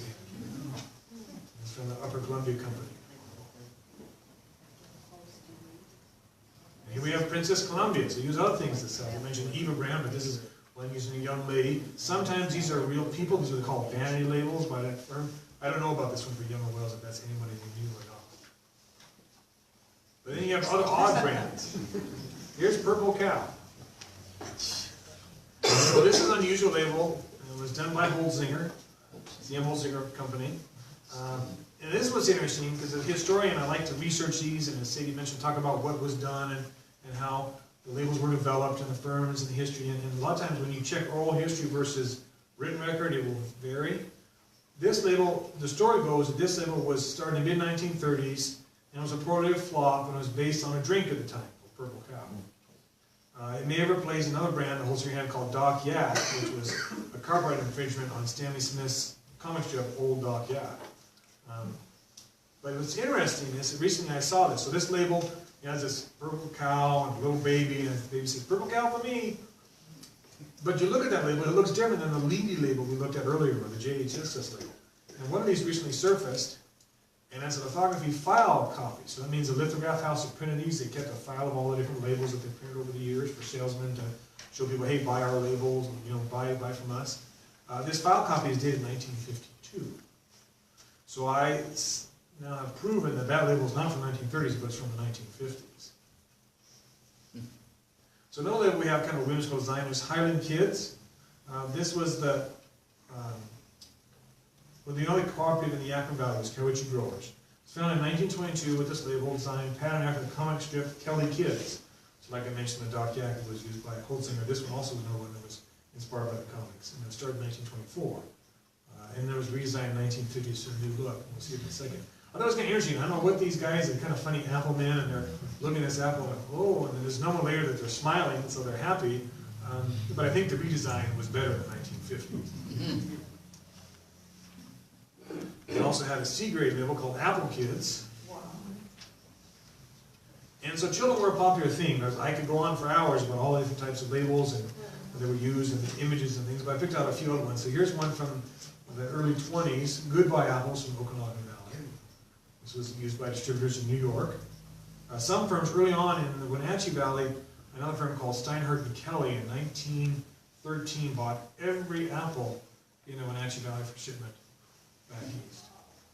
It's from the Upper Columbia Company. And here we have Princess Columbia. So use other things to sell. I mentioned Eva brand, but this is one using a young lady. Sometimes these are real people. These are called vanity labels by that firm. I don't know about this one for Young Wells, if that's anybody you knew or not. But then you have other odd brands. Here's Purple Cow. So this is an unusual label. It was done by Holzinger. It's the M. Holzinger Company. And this was interesting because as a historian, I like to research these and, as Sadie mentioned, talk about what was done and how the labels were developed and the firms and the history. And a lot of times when you check oral history versus written record, it will vary. This label, the story goes that this label was started in the mid-1930s and it was a prototype flop and it was based on a drink at the time, called Purple Cow. It may have replaced another brand that Holzinger had called Doc Yak, which was a copyright infringement on Stanley Smith's comic strip, Old Doc Yak. But what's interesting is, recently I saw this. So this label has this purple cow and a little baby, and the baby says, "Purple cow for me." But you look at that label, it looks different than the Levy label we looked at earlier, or the JHSS label. And one of these recently surfaced, and that's a lithography file copy. So that means the lithograph house that printed these, they kept a file of all the different labels that they printed over the years for salesmen to show people, hey, buy our labels, and buy from us. This file copy is dated 1952. So I now have proven that that label is not from the 1930s, but it's from the 1950s. So another label we have kind of a whimsical design was Highland Kids. This was the only cooperative in the Yakima Valley was Catchy Growers. It's founded in 1922 with this label designed patterned after the comic strip Kelly Kids. So like I mentioned, the Doc Yak was used by Holzinger. This one also was another one that was inspired by the comics. And it started in 1924. And it was redesigned in 1950s to a new look. We'll see it in a second. I thought it was kind of interesting. I don't know what these guys are kind of funny apple men, and they're looking at this apple and oh, and then there's no one later that they're smiling, so they're happy. But I think the redesign was better in the 1950s. They also had a C-grade label called Apple Kids. And so children were a popular theme. I could go on for hours about all the different types of labels and they were used and the images and things, but I picked out a few other ones. So here's one from the early 20s, Goodbye Apples from Okanagan Valley. This was used by distributors in New York. Some firms early on in the Wenatchee Valley, another firm called Steinhardt and Kelly in 1913 bought every apple in the Wenatchee Valley for shipment back east.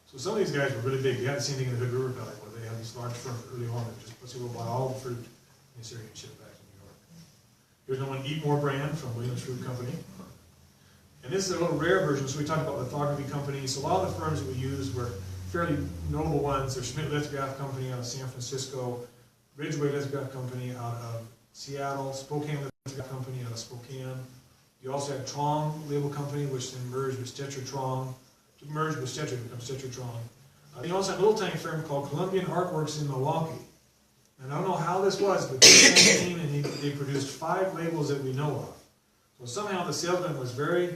So some of these guys were really big. You haven't seen anything in the Hood River Valley where they had these large firms early on that just let's say we'll buy all the fruit in this area and ship it back to New York. Here's another one, Eat More brand from Williams Fruit Company. And this is a little rare version, so we talked about lithography companies. So a lot of the firms that we used were fairly notable ones. There's Schmidt Lithograph Company out of San Francisco, Ridgeway Lithograph Company out of Seattle, Spokane Lithograph Company out of Spokane. You also had Trong Label Company, which then merged with Stetcher Trong. Merged with Stetcher to become Stetcher Trong. You also had a little tiny firm called Columbian Artworks in Milwaukee. And I don't know how this was, but they came and they produced 5 labels that we know of. So somehow the salesman was very,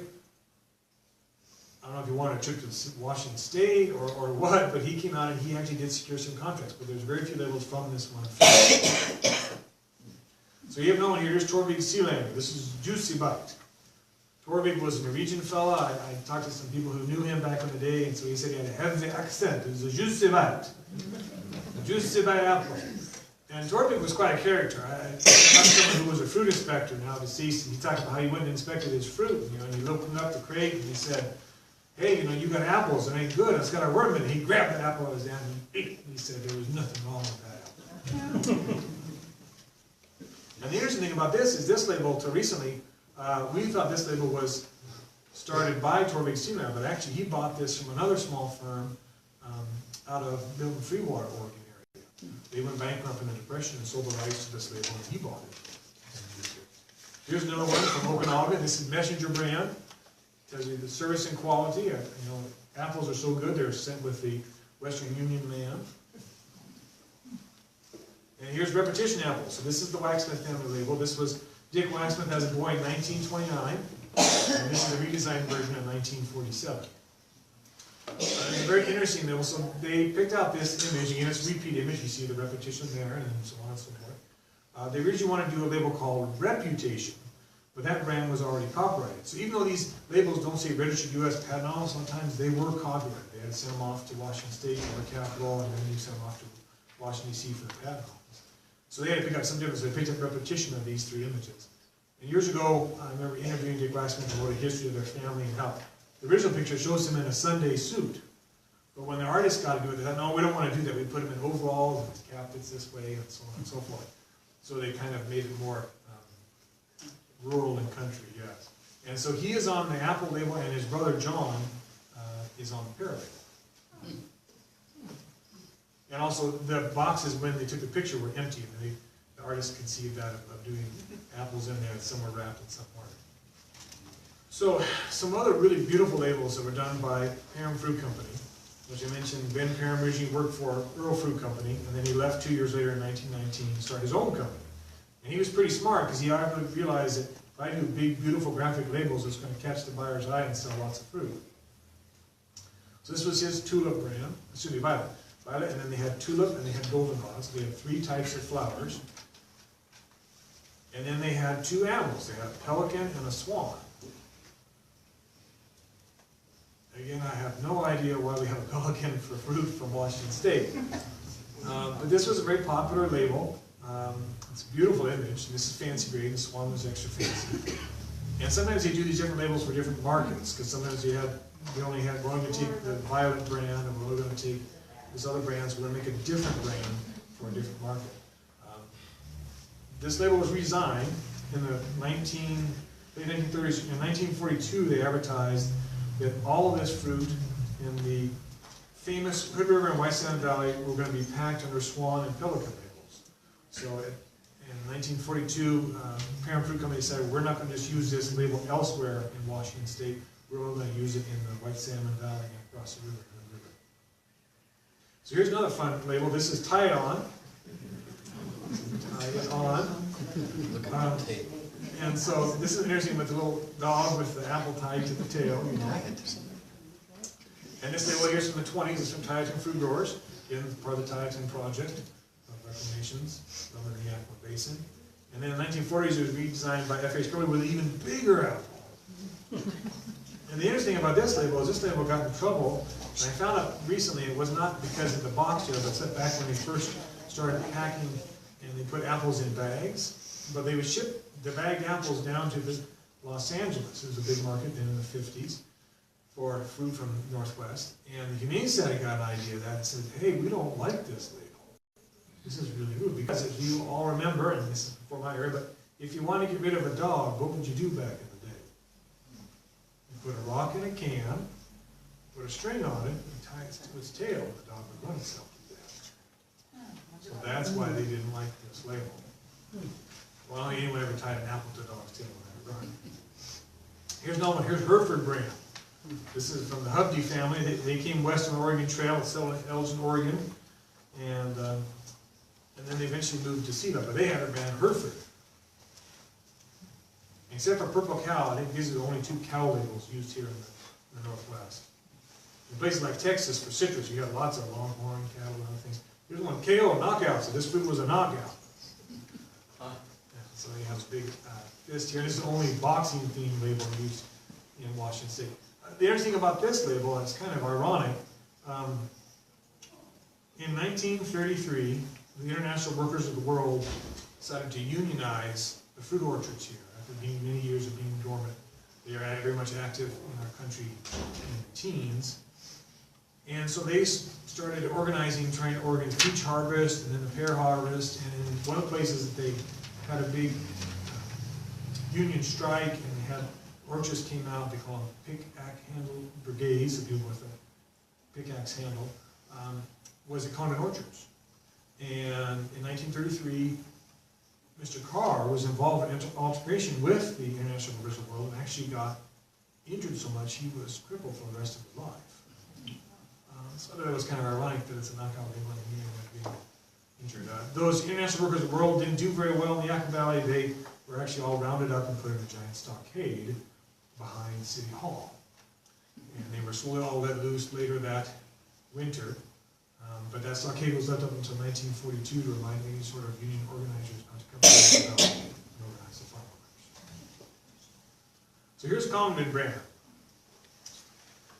I don't know if he wanted a trip to Washington State or what, but he came out and he actually did secure some contracts. But there's very few labels from this one. So you have no one here. Here's Torvig Sealander. This is Juicy Bite. Torvig was a Norwegian fella. I talked to some people who knew him back in the day, and so he said he had a heavy accent. It was a Juicy Bite. A Juicy Bite apple. And Torvig was quite a character. I talked to someone who was a fruit inspector, now deceased, and he talked about how he went and inspected his fruit. And he opened up the crate and he said, hey, you got apples, they ain't good, it's got a worm in it. He grabbed the apple out of his hand and ate it. And he said there was nothing wrong with that apple. And the interesting thing about this is this label, till recently, we thought this label was started by Torvig Sealander, but actually he bought this from another small firm out of Milton Freewater, Oregon area. They went bankrupt in the Depression and sold the rights to this label, and he bought it. Here's another one from Okanagan. This is Messenger brand. Tells you the service and quality. Apples are so good they're sent with the Western Union man. And here's Repetition apples. So this is the Waxsmith family label. This was Dick Waxsmith as a boy in 1929, and this is a redesigned version in 1947. It's very interesting label. So they picked out this image. Again, it's a repeat image. You see the repetition there, and so on and so forth. They originally wanted to do a label called Reputation, but that brand was already copyrighted. So even though these labels don't say registered U.S. patent office, sometimes they were copyrighted. They had to send them off to Washington State or the Capitol, and then you send them off to Washington, D.C. for the patent office. So they had to pick up some difference. They picked up repetition of these 3 images. And years ago, I remember interviewing Dick Waxsmith and wrote a history of their family and how the original picture shows him in a Sunday suit. But when the artist got to do it, they thought, no, we don't want to do that. We put him in overalls, and his cap fits this way, and so on and so forth. So they kind of made it more rural and country, yes. And so he is on the Apple label, and his brother John is on the Pear label. And also, the boxes, when they took the picture, were empty. And the artist conceived that of doing apples in there, somewhere wrapped in somewhere. So, some other really beautiful labels that were done by Parham Fruit Company, which I mentioned. Ben Parham originally worked for Earl Fruit Company, and then he left 2 years later in 1919 to start his own company. And he was pretty smart, because he realized that if I do big, beautiful graphic labels, it's going to catch the buyer's eye and sell lots of fruit. So this was his tulip brand, excuse me, Violet. Violet, and then they had tulip and they had golden rods. They had 3 types of flowers. And then they had 2 animals. They had a pelican and a swan. Again, I have no idea why we have a pelican for fruit from Washington State. But this was a very popular label. It's a beautiful image. This is fancy grade. The swan was extra fancy. And sometimes they do these different labels for different markets, because sometimes we're only going to take the Violet brand, and we're going to take this other brand, so we're going to make a different brand for a different market. This label was redesigned in the late 1930s. In 1942, they advertised that all of this fruit in the famous Hood River and White Salmon Valley were going to be packed under swan and pelican labels. So in 1942, Parham Fruit Company decided we're not going to just use this label elsewhere in Washington State. We're only going to use it in the White Salmon Valley and across the river. So here's another fun label. This is Tie It On. Tie It On. And so this is interesting with the little dog with the apple tied to the tail, you know. And this label here is from the 20s. It's from Dayton Fruit Growers. Again, part of the Dayton project of reclamations over the Yakima Basin. And then in the 1940s, it was redesigned by F.H. Curley with an even bigger apple. And the interesting thing about this label is this label got in trouble. And I found out recently it was not because of the box here, but back when they first started packing and they put apples in bags. But they would ship the bagged apples down to Los Angeles. It was a big market then in the 50s for fruit from the Northwest. And the Humane Society got an idea of that and said, hey, we don't like this label. This is really rude. Because if you all remember, and this is before my era, but if you want to get rid of a dog, what would you do back in the day? You put a rock in a can, put a string on it, and tie it to its tail, and the dog would run itself to death. So that's why they didn't like this label. Well, I don't think anyone ever tied an apple to a dog's tail when they run. Here's another one. Here's Hereford brand. This is from the Hovde family. They came west on the Oregon Trail, selling in Elgin, Oregon, and then they eventually moved to Cedar, but they had a brand Hereford. Except for Purple Cow, I think these are the only 2 cow labels used here in the Northwest. In places like Texas, for citrus, you got lots of longhorn cattle and other things. Here's one, KO, knockout. So this fruit was a knockout. So you have a big fist here. This is the only boxing themed label used in Washington State. The interesting thing about this label, and it's kind of ironic, in 1933, the International Workers of the World decided to unionize the fruit orchards here after being many years of being dormant. They are very much active in our country in the teens. And so they started organizing, trying to organize peach harvest and then the pear harvest. And in one of the places that they had a big union strike, and they had orchardists came out. They call them pickaxe handle brigades, the people with a pickaxe handle, was the Condon Orchards. And in 1933, Mr. Carr was involved in an altercation with the International Workers of the World and actually got injured so much he was crippled for the rest of his life. So that was kind of ironic that it's a knockout label and he ended up being injured. Those International Workers of the World didn't do very well in the Yakima Valley. They were actually all rounded up and put in a giant stockade behind City Hall. And they were slowly all let loose later that winter. But that stockade was left up until 1942 to remind any sort of union organizers not to come together and organize the farm workers. So here's Condon brand.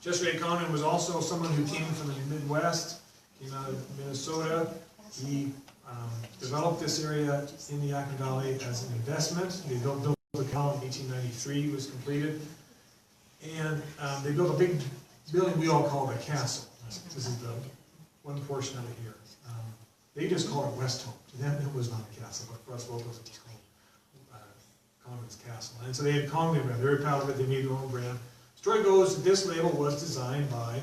Chester A. Condon was also someone who came from the Midwest, came out of Minnesota. He developed this area in the Yakima Valley as an investment. They built the cow in 1893, was completed. And they built a big building we all call the castle. This is the one portion of it here. They just call it West Home. To them, it was not a castle, but for us locals, it was called Condon's Castle. And so they had Condon brand. They're very proud of it. They made their own brand. Story goes that this label was designed by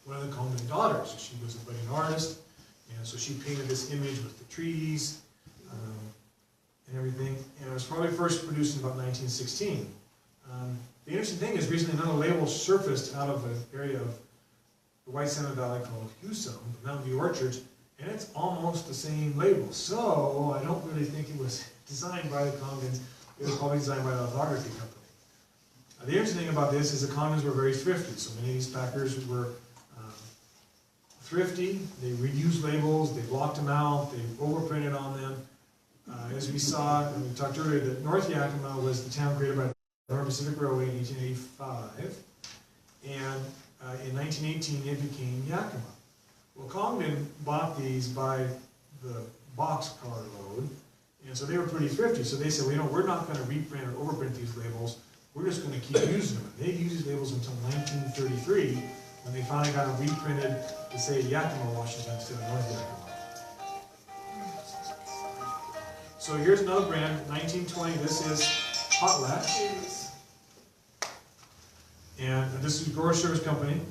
one of the Condon daughters. She was a budding artist, and so she painted this image with the trees and everything. And it was probably first produced in about 1916. The interesting thing is recently another label surfaced out of an area of the White Salmon Valley called Hewsum, the Mountain View Orchards, and it's almost the same label. So I don't really think it was designed by the Condons. It was probably designed by the lithography company. The interesting thing about this is the Condons were very thrifty. So many of these packers were thrifty. They reused labels. They blocked them out. They overprinted on them. As we saw, and we talked earlier, that North Yakima was the town created by the Northern Pacific Railway in 1885. And in 1918, it became Yakima. Well, Condon bought these by the boxcar load, and so they were pretty thrifty. So they said, well, you know, we're not going to reprint or overprint these labels. We're just going to keep using them. And they used these labels until 1933, when they finally got them reprinted to say Yakima, Washington, instead of North Yakima. So here's another brand, 1920. This is Potlatch. And this is a grower service company,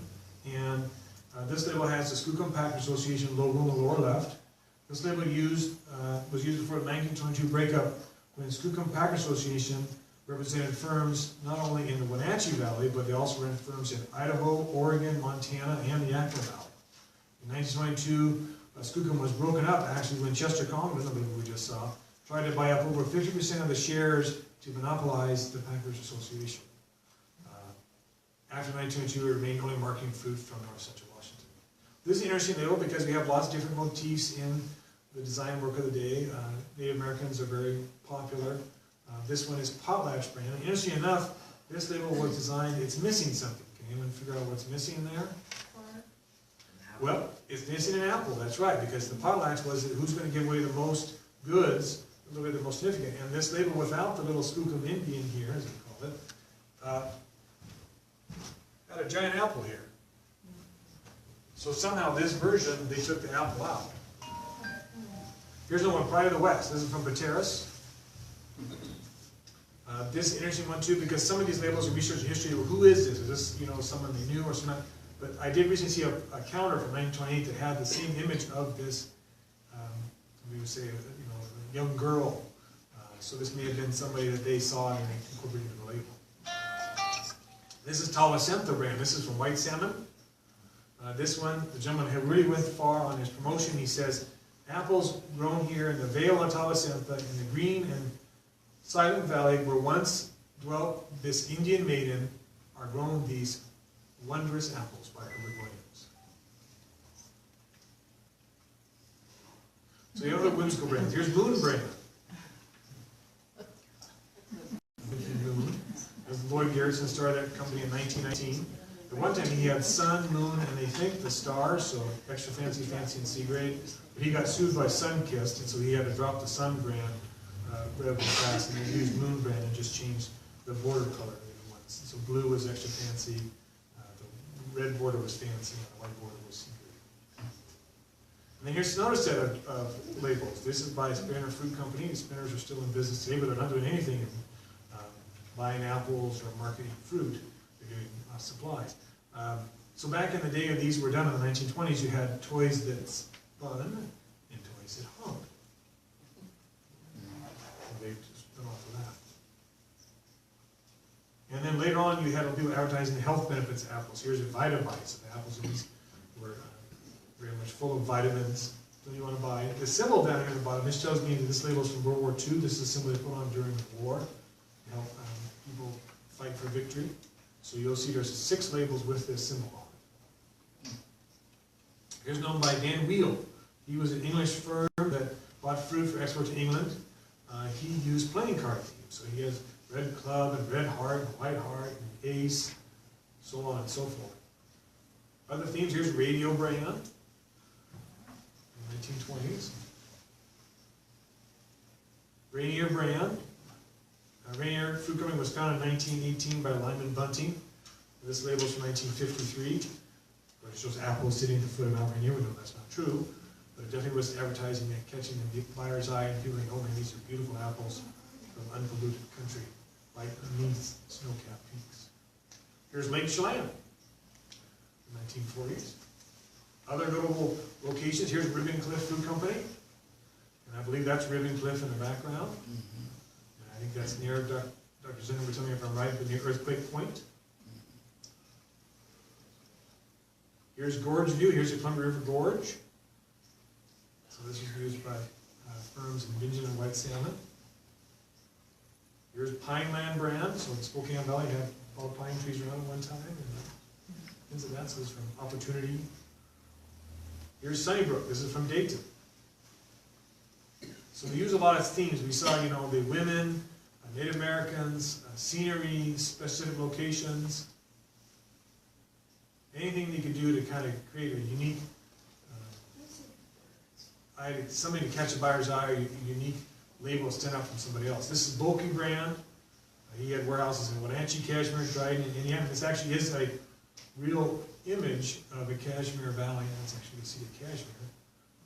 and this label has the Skookum Packer Association logo on the lower left. This label was used before the 1922 breakup, when the Skookum Packer Association represented firms not only in the Wenatchee Valley, but they also ran firms in Idaho, Oregon, Montana, and the Yakima Valley. In 1922, Skookum was broken up, actually, when Chester Common, the label we just saw, tried to buy up over 50% of the shares to monopolize the Packers Association. After 1922, it remained only marketing fruit from north central Washington. This is an interesting label because we have lots of different motifs in the design work of the day. Native Americans are very popular. This one is Potlatch brand. And interesting enough, this label was designed, it's missing something. Can anyone figure out what's missing there? Well, it's missing an apple, that's right, because the potlatch was who's going to give away the most goods, a little bit the most significant. And this label without the little Skookum Indian here, as we call it, had a giant apple here. So somehow this version, they took the apple out. Here's another one, Pride of the West. This is from Kittitas. This is an interesting one too, because some of these labels are research history. Who is this? Is this someone they knew or someone? But I did recently see a counter from 1928 that had the same image of this, we would say, a young girl. So this may have been somebody that they saw and they incorporated into the label. This is Tawasentha brand. This is from White Salmon. This one, the gentleman had really went far on his promotion. He says, apples grown here in the Vale of Tawasentha in the Green and Silent Valley where once dwelt this Indian maiden are grown these wondrous apples by Herbert Williams. So you have the whimsical brands. Here's Moon brand. Moon. Lloyd Garrison started that company in 1919. At one time he had Sun, Moon, and they think the Stars, so extra fancy, and C grade. But he got sued by Sunkist, and so he had to drop the Sun brand rather fast, and they used Moon brand and just changed the border color once. So blue was extra fancy, the red border was fancy, and the white border was C grade. And then here's another set of labels. This is by Spinner Fruit Company. The Spinners are still in business today, but they're not doing anything in buying apples or marketing fruit. They're giving supplies. So back in the day when these were done in the 1920s, you had toys that spun and toys that hung. And they just went off of that. And then later on, you had people advertising the health benefits of apples. Here's a Vitamites. The apples were very much full of vitamins. So you want to buy it. The symbol down here at the bottom, this tells me that this label is from World War II. This is a symbol they put on during the war to help people fight for victory. So you'll see there's 6 labels with this symbol on it. Here's known by Dan Wheel. He was an English firm that bought fruit for export to England. He used playing card themes. So he has Red Club and Red Heart and White Heart and Ace, so on and so forth. Other themes, here's Radio brand in the 1920s. Rainier brand. Rainier Fruit Company was founded in 1918 by Lyman Bunting. This label is from 1953. It shows apples sitting at the foot of Mount Rainier. We know that's not true, but it definitely was advertising and catching the buyer's eye and people think, oh man, these are beautiful apples from unpolluted country, right beneath snow-capped peaks. Here's Lake Chelan, the 1940s. Other notable locations, here's Ribbon Cliff Fruit Company, and I believe that's Ribbon Cliff in the background. And I think that's near, Dr. Zinner would tell me if I'm right, but near Earthquake Point. Here's Gorge View, here's the Columbia River Gorge. So this was used by firms in Bingen and White Salmon. Here's Pineland brand, so in Spokane Valley had all pine trees around at one time, and things like that, so it's from Opportunity. Here's Sunnybrook, this is from Dayton. So we use a lot of themes. We saw, the women, Native Americans, scenery, specific locations. Anything you could do to kind of create a unique, something to catch a buyer's eye, or a unique label stand out from somebody else. This is Bulky brand. He had warehouses in Wenatchee, Cashmere, Dryden, and Indiana. This actually is a real image of the Cashmere Valley. That's actually the city of Cashmere,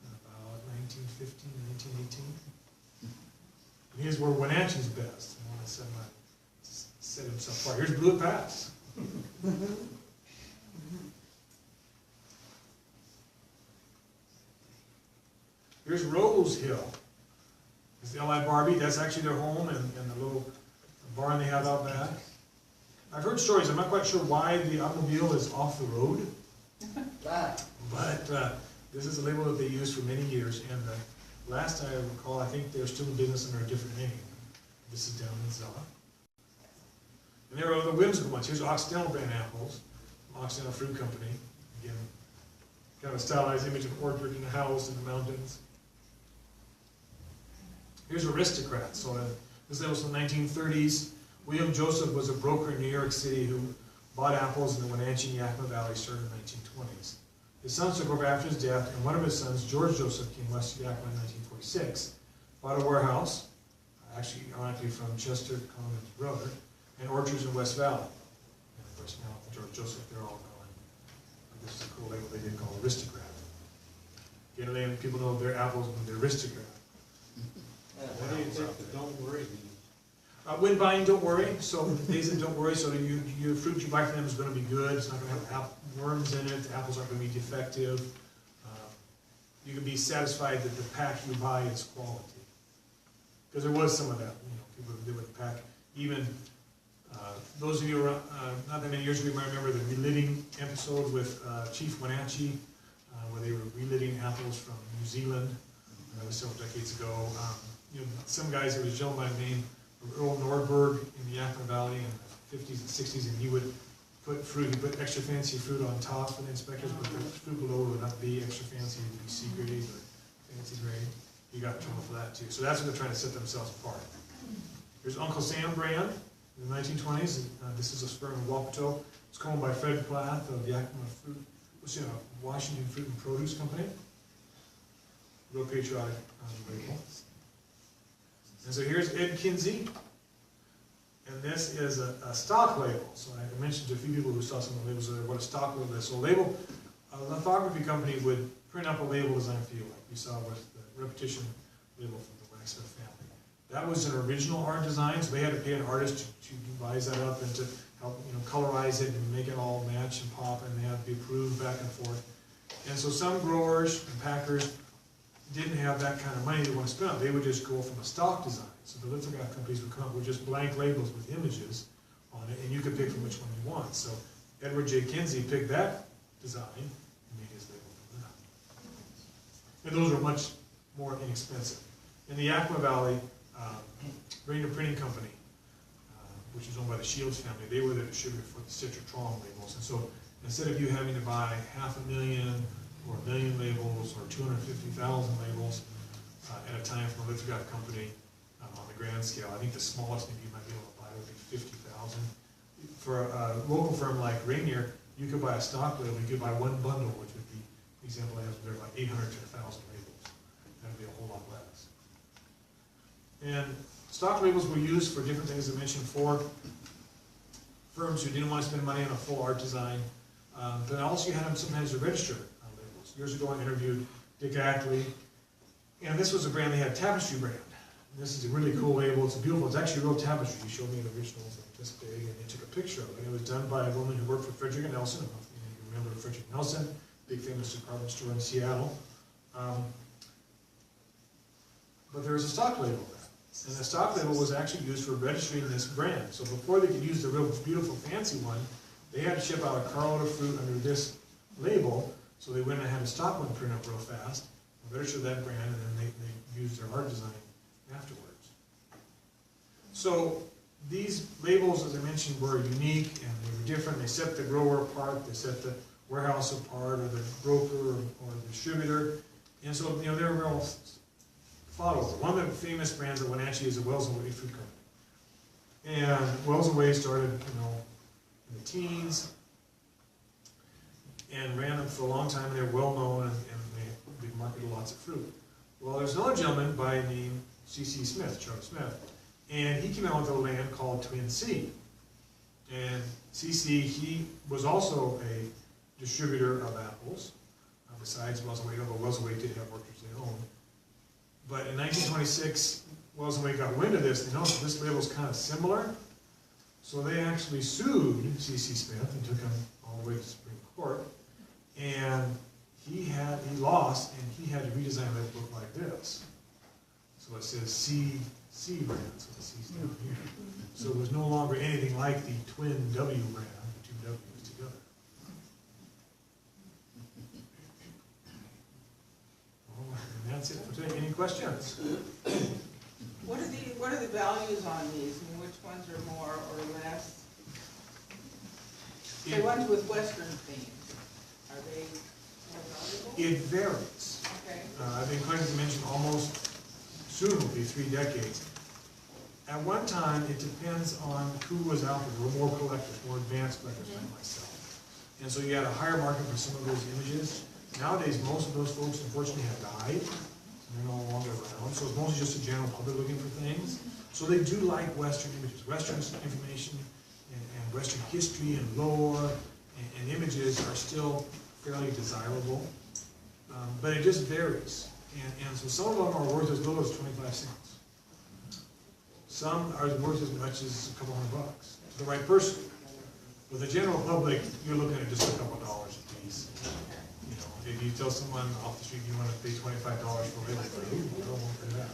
about 1915, 1918. And here's where Wenatchee's best. I want to set himself apart. Here's Blue Pass. Here's Rose Hill. It's the L.I. Barbie. That's actually their home and the little barn they have out back. I've heard stories. I'm not quite sure why the automobile is off the road. But This is a label that they used for many years, and last I recall, I think they're still in business under a different name. This is down in Zella. And there are other whimsical ones. Here's Occidental brand apples, from Occidental Fruit Company. Again, kind of a stylized image of orchard in a house in the mountains. Here's Aristocrat. So this label's from the 1930s. William Joseph was a broker in New York City who bought apples in the Wenatchee and Yakima Valley starting in the 1920s. His sons took over after his death, and one of his sons, George Joseph, came west to Yakima in 1946, bought a warehouse, actually ironically from Chester Conlon's brother, and orchards in West Valley. And of course now, George Joseph, they're all gone. But this is a cool label they did called Aristocrat. Again, people know their apples when they're Aristocrat. What do you think the don't worry means? When buying, don't worry. So the days that don't worry, so your fruit you buy from them is going to be good. It's not going to have worms in it. The apples aren't going to be defective. You can be satisfied that the pack you buy is quality. Because there was some of that. People who did with the pack. Even those of you around, not that many years ago, you might remember the relitting episode with Chief Wenatchee, where they were relitting apples from New Zealand. That was several decades ago. Some guys, there was a gentleman named Earl Nordberg in the Yakima Valley in the 50s and 60s, and he would put extra fancy fruit on top for the inspectors, but the fruit below would not be extra fancy, it would be C grade or fancy grade. He got in trouble for that too. So that's what they're trying to set themselves apart. Here's Uncle Sam brand in the 1920s. This is a spur in Wapato. It's owned by Fred Plath of Yakima Fruit, Washington Fruit and Produce Company. Real patriotic label. And so here's Ed Kinsey, and this is a stock label. So I mentioned to a few people who saw some of the labels there what a stock label is. So a lithography company would print up a label design for you, like you saw with the repetition label from the Wagnersburg family. That was an original art design, so they had to pay an artist to devise that up and to help colorize it and make it all match and pop, and they had to be approved back and forth. And so some growers and packers didn't have that kind of money they want to spend on. They would just go from a stock design. So the lithograph companies would come up with just blank labels with images on it, and you could pick from which one you want. So Edward J. Kinsey picked that design and made his label from that. And those are much more inexpensive. In the Yakima Valley, Rainier Printing Company, which is owned by the Shields family, they were the distributor for the Citratron labels. And so instead of you having to buy 500,000 or 1 million labels or 250,000 labels at a time from a lithograph company on the grand scale, I think the smallest maybe you might be able to buy would be 50,000. For a local firm like Rainier, you could buy a stock label, you could buy one bundle, which would be, the example I have there, like 800 to 1,000 labels. That would be a whole lot less. And stock labels were used for different things. I mentioned for firms who didn't want to spend money on a full art design, but also you had them sometimes to register labels. Years ago I interviewed Dick Ackley, and this was a brand, they had Tapestry brand. And this is a really cool label, it's beautiful, it's actually a real tapestry. He showed me the originals like this big, and they took a picture of it. And it was done by a woman who worked for Frederick and Nelson. I don't know if you remember Frederick Nelson, big famous department store in Seattle. But there was a stock label there. And the stock label was actually used for registering this brand. So before they could use the real beautiful fancy one, they had to ship out a carload of fruit under this label. So they went and had a stock one print up real fast, registered that brand, and then they used their art design afterwards. So these labels, as I mentioned, were unique and they were different. They set the grower apart, they set the warehouse apart, or the broker or the distributor. And so, they were real followers. One of the famous brands at Wenatchee is the Wells and Way Food Company. And Wells and Way started, in the teens, and ran them for a long time, and they're well known, and they marketed lots of fruit. Well, there's another gentleman by the name C.C. Smith, Charles Smith, and he came out with a land called Twin C. And C.C., he was also a distributor of apples, besides Wells and Way, although Wells and Way did have orchards they owned. But in 1926, Wells and Way got wind of this. They noticed this label is kind of similar, so they actually sued C.C. Smith and took him all the way to the Supreme Court. And he lost, and he had to redesign that book like this. So it says C brand, so the C's down here. So it was no longer anything like the twin W brand, the two W's together. questions? What are the values on these, and which ones are more or less? The ones with western themes, are they more valuable? It varies. Okay. I've been claiming to mention almost, soon will be 3 decades. At one time, it depends on who was out there. There were more collectors, more advanced collectors like myself. And so you had a higher market for some of those images. Nowadays, most of those folks unfortunately have died. They're no longer around. So it's mostly just a general public looking for things. So they do like Western images. Western information and Western history and lore and images are still fairly desirable. But it just varies. And so some of them are worth as little as 25 cents. Some are worth as much as a couple $100 to the right person. With the general public, you're looking at just a couple dollars a piece. You know, if you tell someone off the street you want to pay $25 for a label, I don't want to pay that.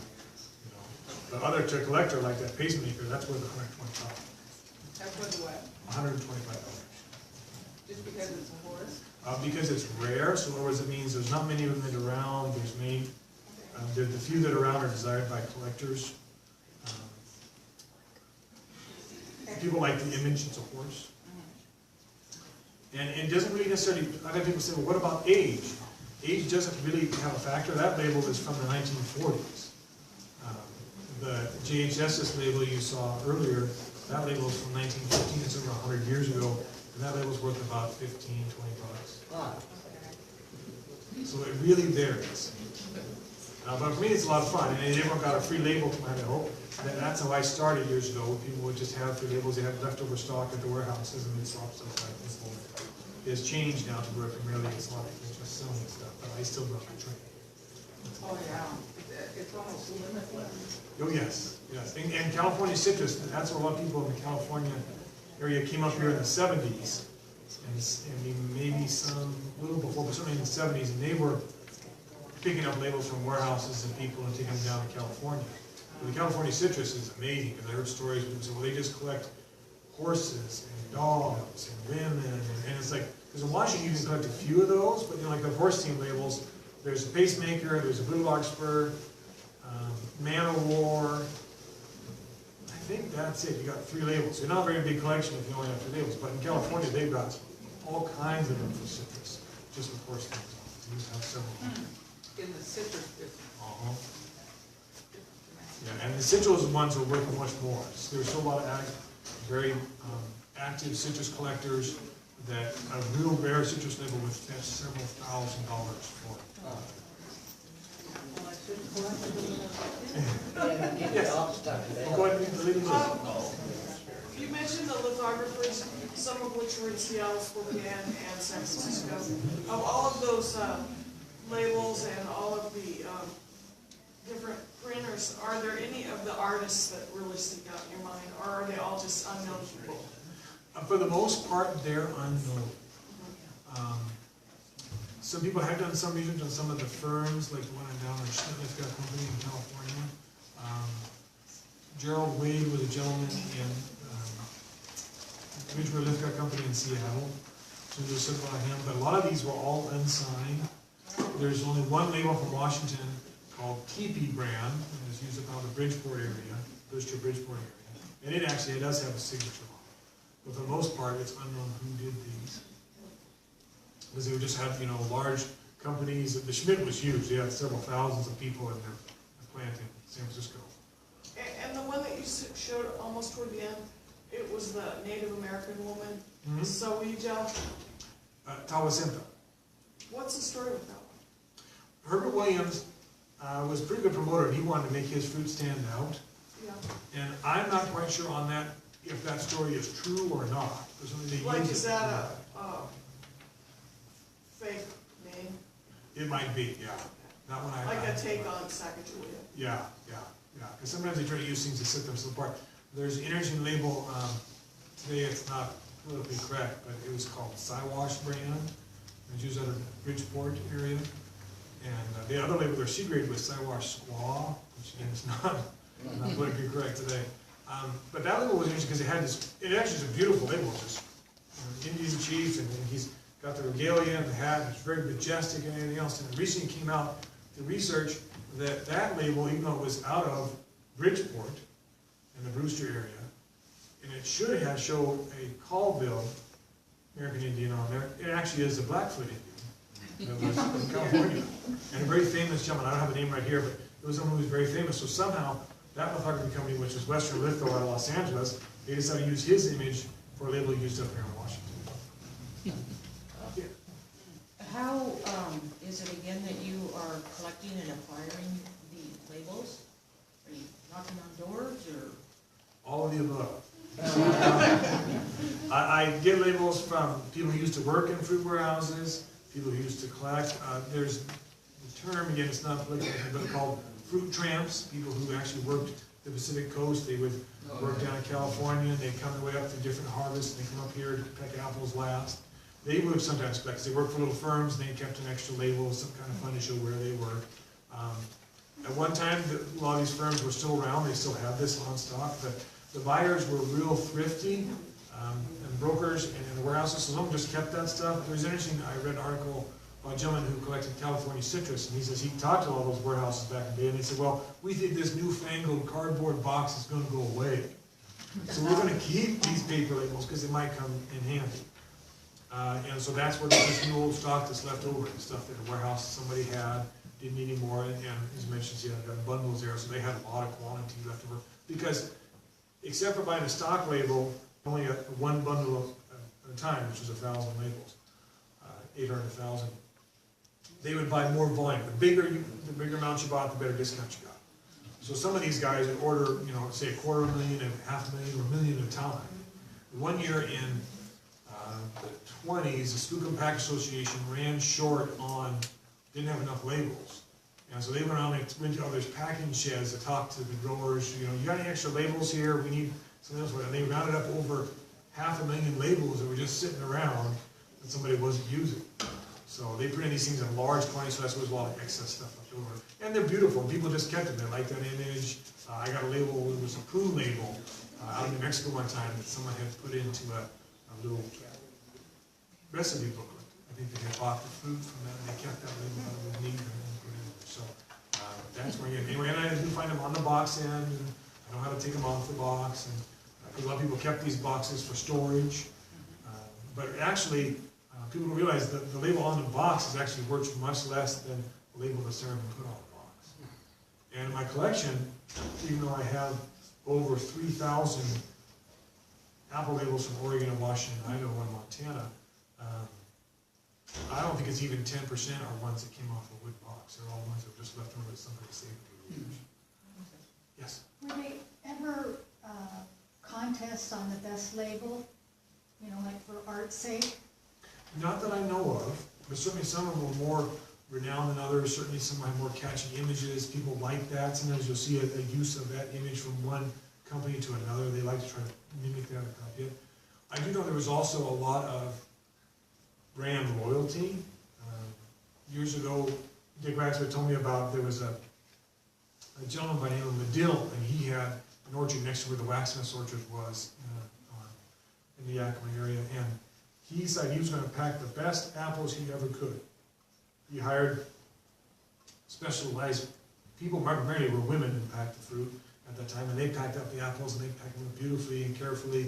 You know, but other to a collector like that pacemaker, that's worth $125. That's what the what? $125. Just because it's a horse? Because it's rare, so in other words, it means there's not many of them that are around. There's many. The few that are around are desired by collectors. People like the image, it's a horse. And it doesn't really necessarily, I've had people say, well, what about age? Age doesn't really have a factor. That label is from the 1940s. The JHSS label you saw earlier, that label is from 1915, it's over 100 years ago, and that label's worth about $15, $20. So it really varies. But for me, it's a lot of fun, and everyone got a free label from my hope. That's how I started years ago. People would just have free labels. They had leftover stock at the warehouses, and they'd swap stuff like this. It's changed now to where primarily it's a lot of people just selling stuff, but I still run my trade. Oh, yeah. It's almost limitless. Oh, yes, yes. And California citrus, that's where a lot of people in the California area came up here in the 70s. And maybe some, a little before, but certainly in the 70s, and they were picking up labels from warehouses and people and taking them down to California. But the California citrus is amazing, because I heard stories of people say, well, they just collect horses and dogs and women, and it's like, because in Washington you can collect a few of those, but you know, like the horse team labels, there's a pacemaker, there's a blue larkspur, man o' war. I think that's it. You got 3 labels. You're not a very big collection if you only have 3 labels, but in California they've got all kinds of them for citrus, just with horse things. You have several. In the citrus business. Yeah, and the citrus ones are worth much more. There's still a lot of very active citrus collectors that a real rare citrus label would fetch several $1,000s for. Yes. Go ahead and leave it. You mentioned the lithographers, some of which were in Seattle, Spokane, and San Francisco. Of all of those labels and all of the different printers, are there any of the artists that really stick out in your mind, or are they all just unknown people? For the most part, they're unknown. Some people have done some research on some of the firms, like the one down in Smith Company in California. Gerald Wade was a gentleman in Ridgeway Lithcott Company in Seattle. So there's some about him, but a lot of these were all unsigned. There's only one label from Washington called TP brand, and it's used about the Bridgeport area, Bridgeport area. And it does have a signature on it. But for the most part, it's unknown who did these. Because they would just have, you know, large companies. The Schmidt was huge. They had several thousands of people in their plant in San Francisco. And the one that you showed almost toward the end, it was the Native American woman, Sawija. Tawasenta. What's the story with that one? Herbert Williams was a pretty good promoter, and he wanted to make his fruit stand out. Yeah. And I'm not quite sure on that, if that story is true or not. Like, is that a fake name? It might be, yeah. Not when I. Like a take on Sacagawea? Yeah. Because sometimes they try to use things to set themselves apart. There's an interesting label, today it's not politically correct, but it was called Siwash brand. It's used out of the Bridgeport area. And the other label, their C grade, was Siwash Squaw, which again is not politically correct today. But that label was interesting because it had this, it actually is a beautiful label, just Indian chief, and he's got the regalia and the hat, and it's very majestic and everything else. And recently came out, the research, that label, even though it was out of Bridgeport in the Brewster area, and it should have showed a Colville American Indian on there, it actually is a Blackfoot Indian. It was from California. And a very famous gentleman, I don't have a name right here, but it was someone who was very famous. So somehow, that lithography company, which is Western Litho out of Los Angeles, they decided to use his image for a label used up here in Washington. Yeah. How is it again that you are collecting and acquiring the labels? Are you knocking on doors or? All of the above. I get labels from people who used to work in fruit warehouses, people who used to collect. There's the term, again, it's not political, but called fruit tramps, people who actually worked the Pacific Coast. They would work down in California, and they'd come their way up to different harvests, and they come up here to peck apples last. They would sometimes collect, because they worked for little firms, and they kept an extra label, some kind of fun to show where they were. At one time, a lot of these firms were still around, they still have this on stock, but the buyers were real thrifty, and brokers and the warehouses, so some just kept that stuff. It was interesting, I read an article about a gentleman who collected California citrus, and he says he talked to all those warehouses back in the day, and they said, well, we think this newfangled cardboard box is going to go away. So we're going to keep these paper labels because they might come in handy. And so that's where there's this new old stock that's left over, the stuff that a warehouse somebody had, didn't need anymore, and as mentioned, yeah, got bundles there, so they had a lot of quantity left over. Because except for buying a stock label, only one bundle at a time, which was 1,000 labels, 800,000. They would buy more volume. The bigger amount you bought, the better discount you got. So some of these guys would order, say $250,000 and $500,000 or $1 million at a time. One year in the 20s, the Skookum Pack Association ran short on, didn't have enough labels. And so they went around and went to others' packing sheds to talk to the growers, you got any extra labels here? We need something else. And they rounded up over 500,000 labels that were just sitting around that somebody wasn't using. So they printed these things in large quantities, so that's where there's a lot of excess stuff left over. And they're beautiful, people just kept them, they liked that image. I got a label, it was a prune label out in New Mexico one time that someone had put into a little recipe booklet. I think they had bought the fruit from that, and they kept that label out of the neat and put it in there. So that's where you get, anyway, and I do find them on the box end, and I know how to take them off the box, and a lot of people kept these boxes for storage. But actually, people don't realize that the label on the box is actually worth much less than the label that's there and put on the box. And in my collection, even though I have over 3,000 apple labels from Oregon and Washington, Idaho, and Montana, I don't think it's even 10% are ones that came off a wood box. They're all ones that were just left over that somebody saved for years. Yes? Were they ever contests on the best label, like for art's sake? Not that I know of, but certainly some of them were more renowned than others. Certainly some had more catchy images. People like that. Sometimes you'll see a use of that image from one company to another. They like to try to mimic that or copy it. I do know there was also a lot of brand loyalty. Years ago, Dick Waxman told me about, there was a gentleman by the name of Medill, and he had an orchard next to where the Waxman orchard was in the Yakima area, and he said he was going to pack the best apples he ever could. He hired specialized people, primarily were women who packed the fruit at that time, and they packed up the apples, and they packed them beautifully and carefully,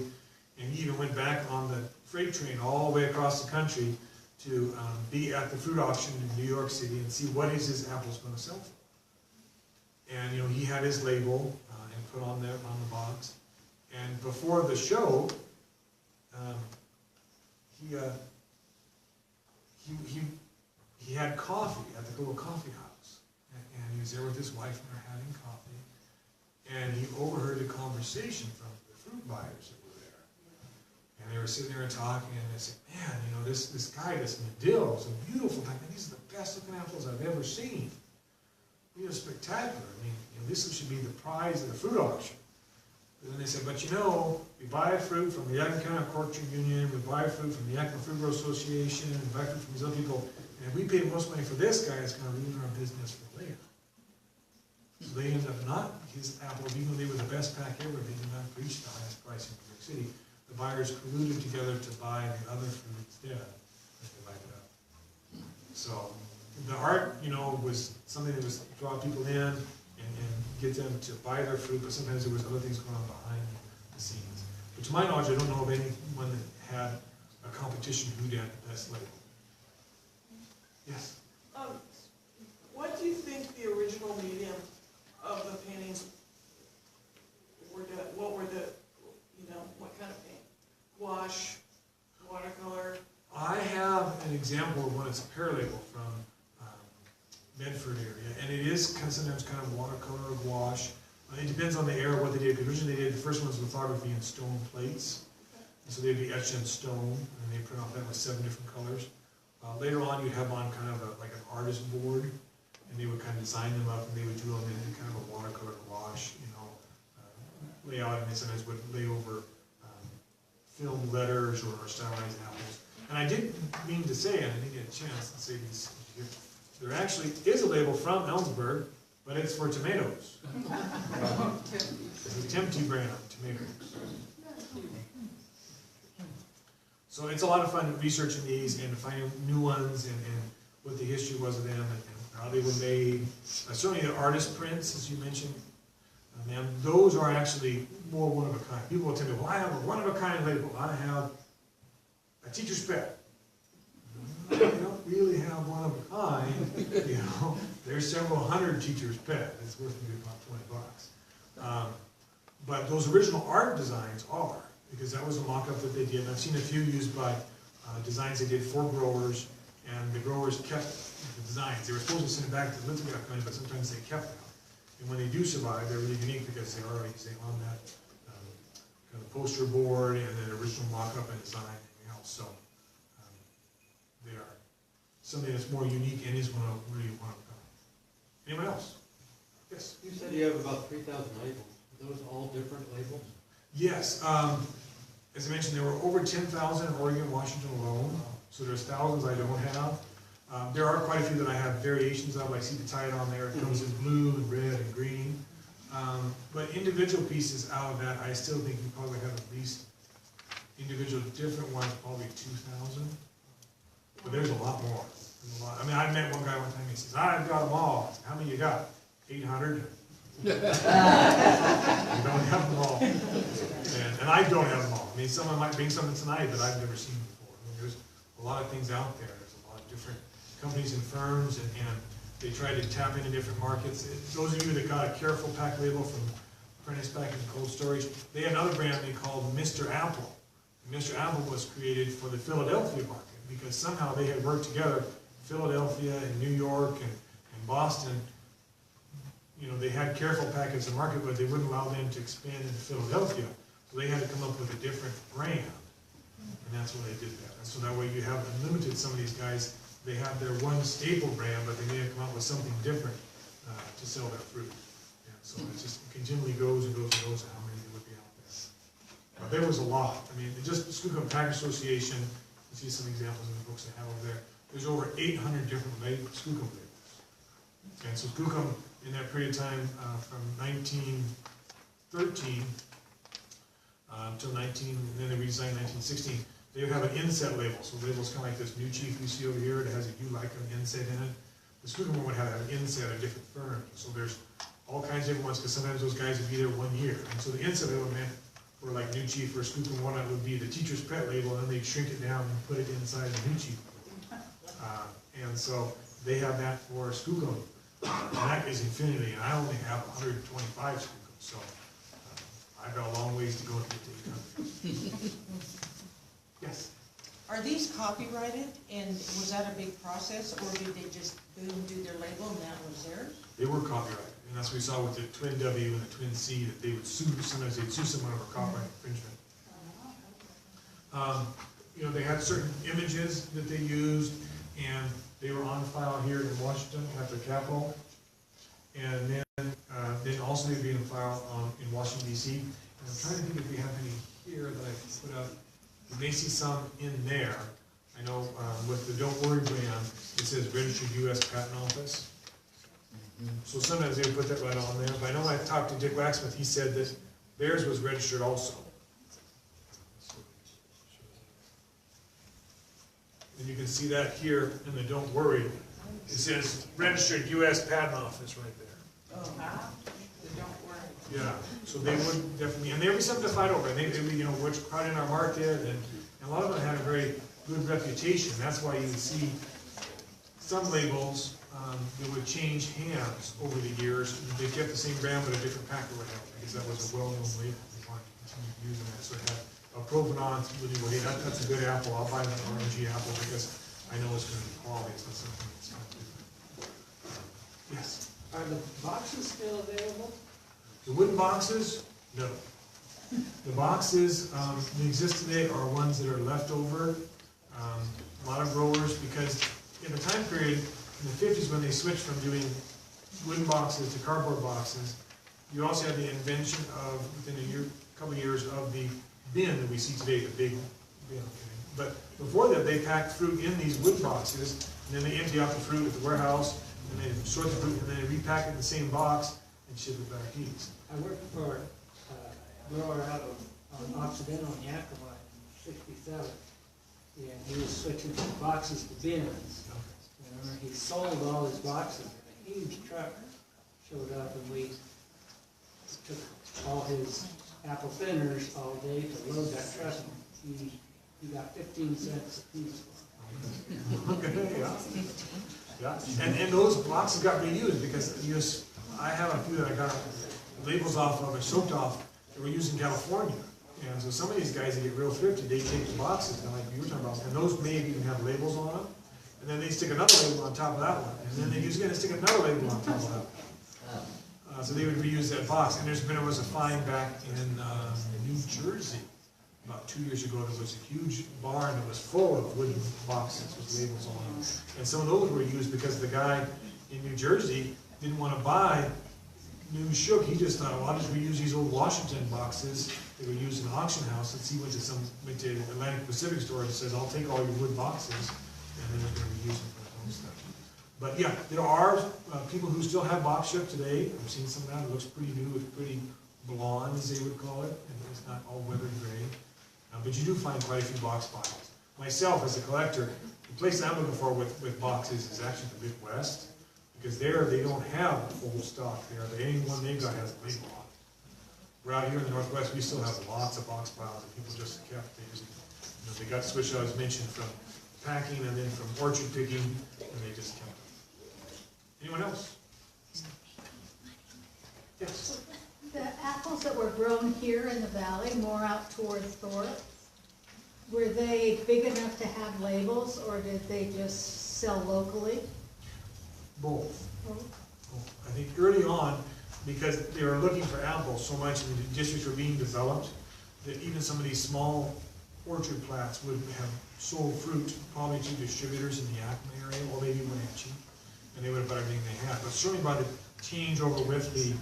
and he even went back on the freight train all the way across the country to be at the fruit auction in New York City and see what is his apples going to sell for. And he had his label and put on there on the box. And before the show, he had coffee at the little coffee house, and he was there with his wife, and they're having coffee. And he overheard the conversation from the fruit buyers that were there. And they were sitting there and talking, and they said, man, this guy, this Medill, is a beautiful thing, and these are the best looking apples I've ever seen. These are spectacular. I mean, this should be the prize of the fruit auction. And then they said, but we buy fruit from the Yakima County Orchard Union, we buy fruit from the Yakima Fruit Growers Association, and buy fruit from these other people, and if we pay the most money for this guy, it's going to ruin our business for later. So they ended up not, his apples, even though they were the best pack ever, they did not reach the highest price in New York City. The buyers colluded together to buy the other fruit instead, as they light it up. So the art, you know, was something that was draw people in and get them to buy their fruit, but sometimes there was other things going on behind the scenes. But to my knowledge, I don't know of anyone that had a competition who had the best label. Yes? What do you think the original medium of the paintings were? What were the, you know, what kind of paint? Wash, watercolor? I have an example of one that's a paralabel from Medford area, and it is sometimes kind of watercolor or gouache. It depends on the era what they did. Because originally they did, the first one was lithography in stone plates, and so they'd be etched in stone, and they print off that with 7 different colors. Later on, you'd have on kind of like an artist board, and they would kind of design them up, and they would do them in kind of a watercolor gouache, you know, layout, and they sometimes would lay over filmed letters or stylized apples. And I didn't mean to say, and I didn't get a chance to say these here. There actually is a label from Ellensburg, but it's for tomatoes. It's a Tempty brand of tomatoes. So it's a lot of fun researching these and finding new ones and what the history was of them and how they were made. Certainly the artist prints, as you mentioned, ma'am, those are actually more one of a kind. People will tell me, well, I have a one of a kind label. I have a teacher's pet. I don't really have one of a kind, you know. There's several hundred teachers' pet. It's worth maybe about $20. But those original art designs are, because that was a mock-up that they did. And I've seen a few used by designs they did for growers, and the growers kept the designs. They were supposed to send it back to the lithograph company, but sometimes they kept them. And when they do survive, they're really unique because they are, like you say, on that kind of poster board and then original mock-up and design and everything else. So they are something that's more unique and is really one of a kind. Anyone else? Yes? You said you have about 3,000 labels. Are those all different labels? Yes. As I mentioned, there were over 10,000 in Oregon, Washington alone. So there's thousands I don't have. There are quite a few that I have variations of. I see the tide on there. It comes in blue and red and green. But individual pieces out of that, I still think you probably have at least individual different ones, probably 2,000. But there's a lot more. There's a lot. I mean, I met one guy one time. He says, "I've got them all." I said, "How many you got?" 800. You don't have them all. And I don't have them all. I mean, someone might bring something tonight that I've never seen before. I mean, there's a lot of things out there. There's a lot of different companies and firms, and they try to tap into different markets. Those of you that got a Careful Pack label from Prentice Pack and Cold Storage, they had another brand they called Mr. Apple. And Mr. Apple was created for the Philadelphia market because somehow they had worked together, Philadelphia and New York and Boston. You know, they had Careful Pack as a market, but they wouldn't allow them to expand into Philadelphia. So they had to come up with a different brand. And that's why they did that. And so that way you have unlimited, some of these guys, they have their one staple brand, but they may have come out with something different to sell their fruit. And so it just continually goes and goes and goes to how many there would be out there. But there was a lot. I mean, just the Skookum Pack Association, you see some examples in the books I have over there. There's over 800 different Skookum labels. And so Skookum, in that period of time, from 1913 until and then they redesigned in 1916, they would have an inset label. So labels kind of like this New Chief you see over here, it has a "You Like 'em" inset in it. The Skookum one would have an inset of different firms. So there's all kinds of different ones, because sometimes those guys would be there 1 year. And so the inset label meant for like New Chief or Skookum one, it would be the teacher's pet label, and then they'd shrink it down and put it inside the New Chief label. And so they have that for Skookum. And that is infinity, and I only have 125 Skookums, so I've got a long ways to go to get to 800. Yes? Are these copyrighted, and was that a big process, or did they just boom, do their label and that was theirs? They were copyrighted, and that's what we saw with the Twin W and the Twin C, that they would sue, sometimes they'd sue someone over copyright infringement. You know, they had certain images that they used, and they were on file here in Washington at the Capitol, and then also they'd be in file in Washington, D.C. And I'm trying to think if we have any here that I can put up. You may see some in there. I know with the Don't Worry brand, it says Registered U.S. Patent Office. So sometimes they would put that right on there. But I know when I talked to Dick Waxsmith, he said that theirs was registered also. And you can see that here in the Don't Worry. It says registered U.S. patent office right there. They don't worry. Yeah, so they would definitely, and they'd be something to fight over, and they would, you know, which crowd in our market, and a lot of them had a very good reputation. That's why you see some labels that would change hands over the years. They kept the same brand but a different packer would have, because that was a well-known label. They wanted to continue using that. So it had a provenance, really, well, hey, that's a good apple. I'll buy that orangey apple because I know it's going to be quality. It's not something that's kind of different. Yes. Are the boxes still available? The wooden boxes, no. The boxes that exist today are ones that are left over. A lot of growers, because in the time period, in the 50s when they switched from doing wooden boxes to cardboard boxes, you also had the invention of, within a year, couple of years, of the bin that we see today, the big bin. But before that, they packed fruit in these wood boxes, and then they empty out the fruit at the warehouse, and they sort the fruit, and then they repack it in the same box and ship it back east. I worked for a grower out on Occidental in Yakima in '67, and he was switching from boxes to bins. And he sold all his boxes, and a huge truck showed up, and we took all his apple thinners all day to load that truck. He got 15 cents a piece. Okay, yeah. Yeah, and those boxes got reused because I have a few that I got labels off of and soaked off that were used in California. And so some of these guys that get real thrifty, they take the boxes, kind of like you were talking about, and those may even have labels on them. And then they stick another label on top of that one. And then they use again and stick another label on top of that one. So they would reuse that box. And there was a find back in New Jersey about 2 years ago. There was a huge barn that was full of wooden boxes with labels on them. And some of those were used because the guy in New Jersey didn't want to buy new shook. He just thought, well, I'll just reuse these old Washington boxes that were used in the auction house. And he went to Atlantic Pacific store and says, I'll take all your wood boxes, and then they're going to reuse them for their own stuff. But yeah, there are people who still have box shook today. I've seen some of that. It looks pretty new. It's pretty blonde, as they would call it, and it's not all weathered gray. But you do find quite a few box piles. Myself, as a collector, the place I'm looking for with boxes is actually the Midwest, because there they don't have full stock there. The only one they've got has a label on it. We're out here in the Northwest, we still have lots of box piles that people just kept. They just, you know, they got switched, I was mentioned, from packing and then from orchard picking, and they just kept them. Anyone else? Yes. The apples that were grown here in the valley, more out towards Thorpe, were they big enough to have labels, or did they just sell locally? Both. I think early on, because they were looking for apples so much and the districts were being developed, that even some of these small orchard plats would have sold fruit probably to distributors in the Yakima area, or maybe Wenatchee, and they would have bought everything they had. But certainly by the changeover with the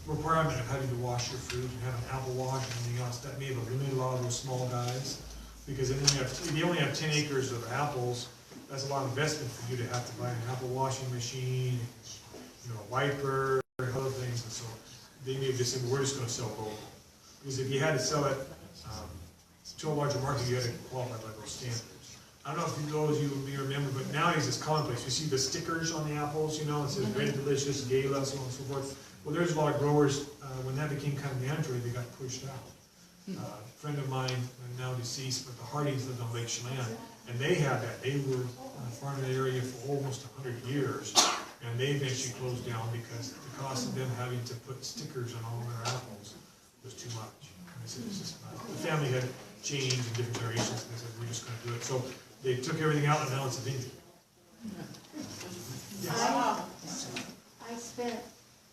requirement of having to wash your fruit and have an apple wash and anything else, that may have eliminated a lot of those small guys, because they only have 10 acres of apples. That's a lot of investment for you to have to buy an apple washing machine, you know, a wiper, and other things, and so they may have just said, well, we're just going to sell local. Because if you had to sell it to a larger market, you had to qualify by those standards. I don't know if those you may remember, but nowadays it's commonplace. You see the stickers on the apples, you know, it says Red Delicious, Gala, so on and so forth. Well, there's a lot of growers, when that became kind of mandatory, they got pushed out. A friend of mine, now deceased, but the Hardings lived on Lake Chelan, and they had that. They were farming that area for almost 100 years, and they eventually closed down because the cost of them having to put stickers on all their apples was too much. And they said, it's just not. The family had changed in different generations, and they said, we're just going to do it. So they took everything out, and now it's a vineyard. Yes. I spent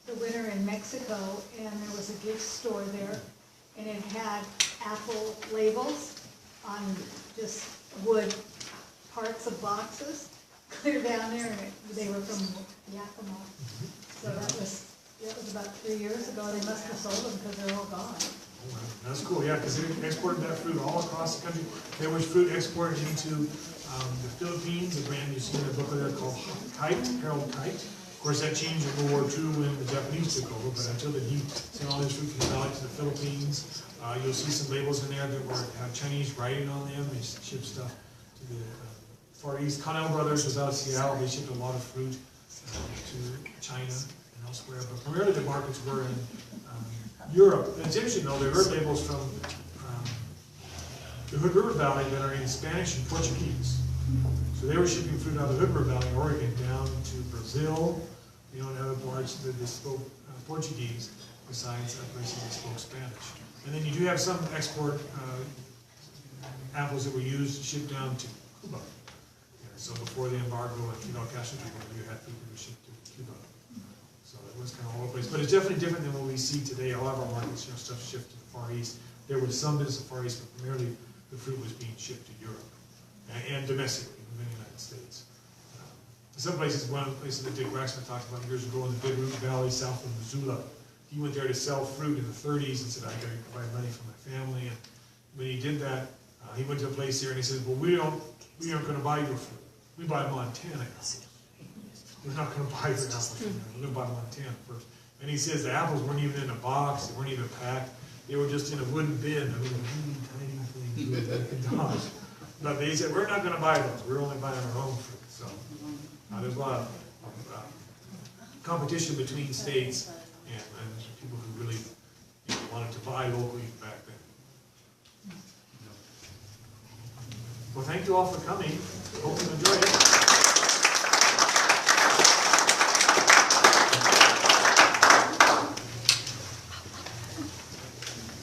the winter in Mexico, and there was a gift store there, and it had apple labels on just wood parts of boxes, clear down there, and they were from Yakima. So that was about 3 years ago. They must have sold them because they're all gone. Oh, that's cool, yeah, because they exported that fruit all across the country. There was fruit exported into the Philippines, a brand you see in the book there called Kite, Harold Kite. Of course, that changed in World War II when the Japanese took over, but until then, he sent all his fruit from the valley to the Philippines. You'll see some labels in there that have Chinese writing on them. They ship stuff to the Far East. Connell Brothers was out of Seattle. They shipped a lot of fruit to China and elsewhere, but primarily the markets were in Europe. It's interesting though, there were labels from the Hood River Valley that are in Spanish and Portuguese. So they were shipping fruit out of the Hood River Valley, Oregon, down to Brazil, and other parts that they spoke Portuguese, besides places that spoke Spanish. And then you do have some export apples that were used to ship down to Cuba. So before the embargo and Fidel Castro took over, you had fruit that was shipped to Cuba. So it was kind of all over the place. But it's definitely different than what we see today. A lot of our markets, stuff shipped to the Far East. There was some business of Far East, but primarily the fruit was being shipped to Europe and domestically within the United States. Some places, one of the places that Dick Waxman talked about years ago in the Big Root Valley south of Missoula, he went there to sell fruit in the 30s and said, I gotta provide money for my family. And when he did that, he went to a place here and he said, well, we aren't gonna buy your fruit. We buy Montana apples. We're not gonna buy your apples from there. We're gonna buy Montana first. And he says the apples weren't even in a box, they weren't even packed. They were just in a wooden bin, I mean, really tiny things. But they said, we're not gonna buy those. We're only buying our own fruit. So there's a lot of competition between states and people who really wanted to buy locally back then. Well, thank you all for coming. Hope you enjoyed it.